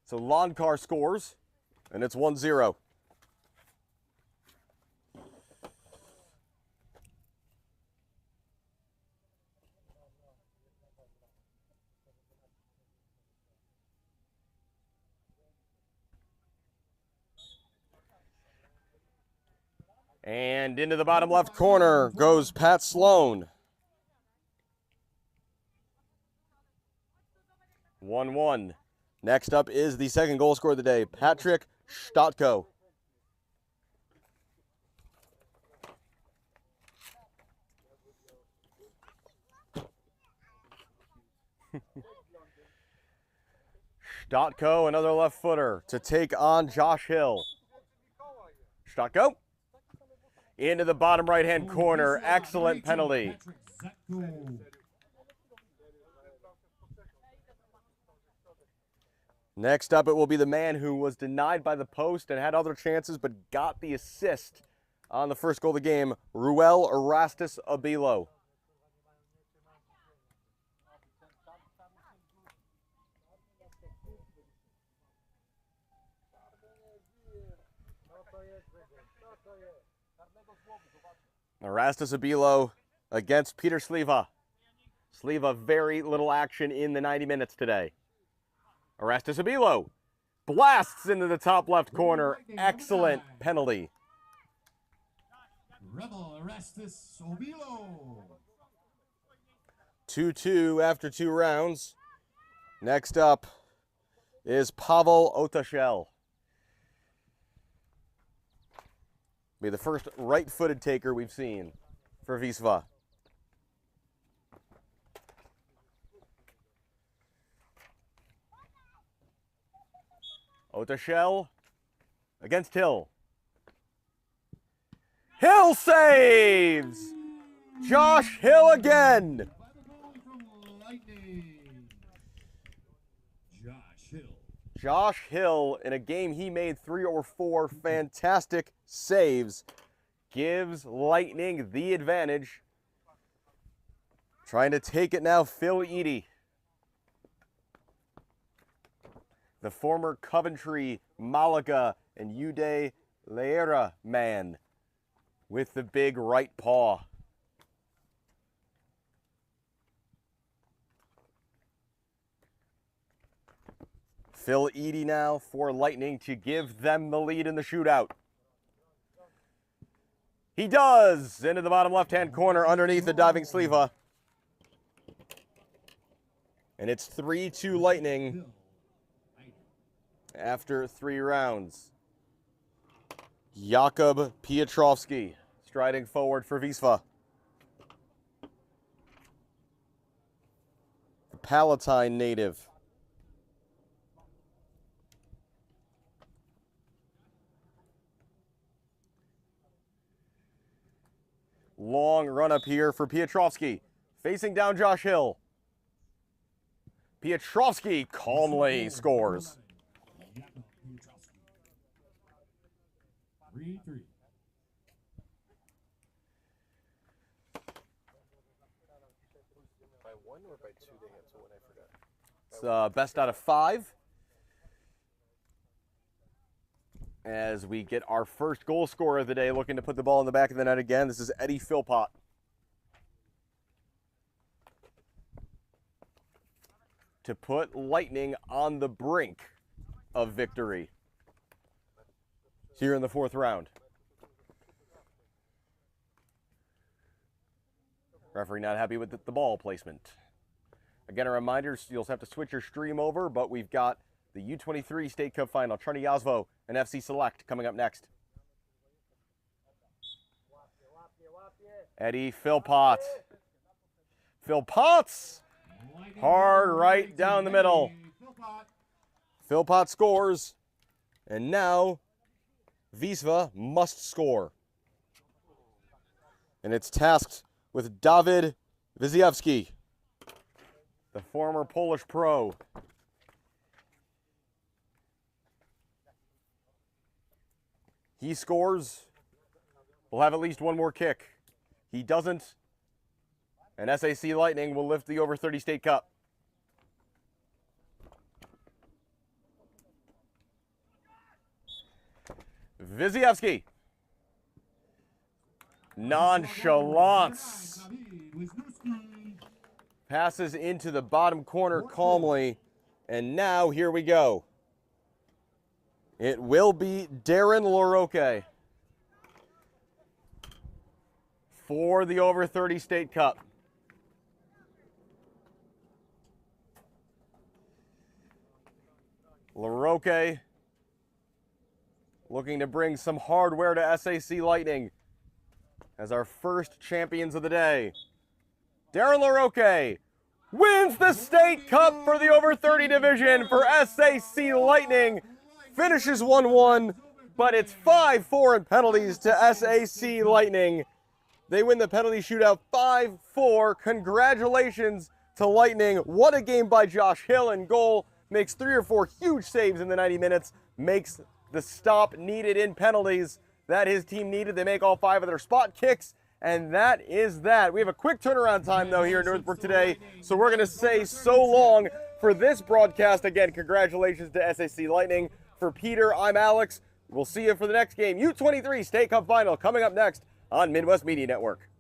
So Longcar scores, and it's 1-0. And into the bottom left corner goes Pat Sloan. 1-1. Next up is the second goal scorer of the day, Patrick Stotko. Stotko, another left footer to take on Josh Hill. Stotko. Into the bottom right-hand corner. Excellent penalty. Next up, it will be the man who was denied by the post and had other chances but got the assist on the first goal of the game, Ruel Erastus Abilo. Erastus Abilo against Peter Sliva. Sliva, very little action in the 90 minutes today. Erastus Abilo blasts into the top left corner. Excellent penalty. Rebel Erastus Obilo. 2-2 after 2 rounds. Next up is Pavel Otashel. Be the first right-footed taker we've seen for Wisla. Otashel against Hill. Hill saves! Josh Hill again! Josh Hill, in a game he made 3 or 4 fantastic saves, gives Lightning the advantage. Trying to take it now, Phil Eady. The former Coventry, Malaga, and Uday Leira man with the big right paw. Phil Eady now for Lightning to give them the lead in the shootout. He does! Into the bottom left-hand corner underneath the diving Sleva. And it's 3-2 Lightning after 3 rounds. Jakub Piotrowski striding forward for Wisla. The Palatine native. Long run up here for Piotrowski. Facing down Josh Hill. Piotrowski calmly scores. 3-3. By 1 or by 2 they had someone, I forgot. It's best out of 5. As we get our first goal scorer of the day, looking to put the ball in the back of the net again. This is Eddie Philpott. To put Lightning on the brink of victory here in the 4th round. Referee not happy with the ball placement. Again, a reminder, you'll have to switch your stream over, but we've got the U23 State Cup Final, Czerniowo and FC Select coming up next. Eddie Philpott. Philpott's hard right down the middle. Philpott scores, and now Wisla must score. And it's tasked with Dawid Wyziewski, the former Polish pro. He scores, we'll have at least one more kick. He doesn't, and SAC Lightning will lift the over-30 State Cup. Wyziewski. Nonchalance. Passes into the bottom corner calmly, and now here we go. It will be Darren LaRocque for the over-30 State Cup. LaRocque looking to bring some hardware to SAC Lightning as our first champions of the day. Darren LaRocque wins the State Cup for the over-30 division for SAC Lightning. Finishes 1-1, but it's 5-4 in penalties to SAC Lightning. They win the penalty shootout 5-4. Congratulations to Lightning. What a game by Josh Hill in goal. Makes 3 or 4 huge saves in the 90 minutes. Makes the stop needed in penalties that his team needed. They make all 5 of their spot kicks, and that is that. We have a quick turnaround time, though, here in Northbrook today, so we're going to say so long for this broadcast. Again, congratulations to SAC Lightning. For Peter, I'm Alex. We'll see you for the next game. U23 State Cup Final coming up next on Midwest Media Network.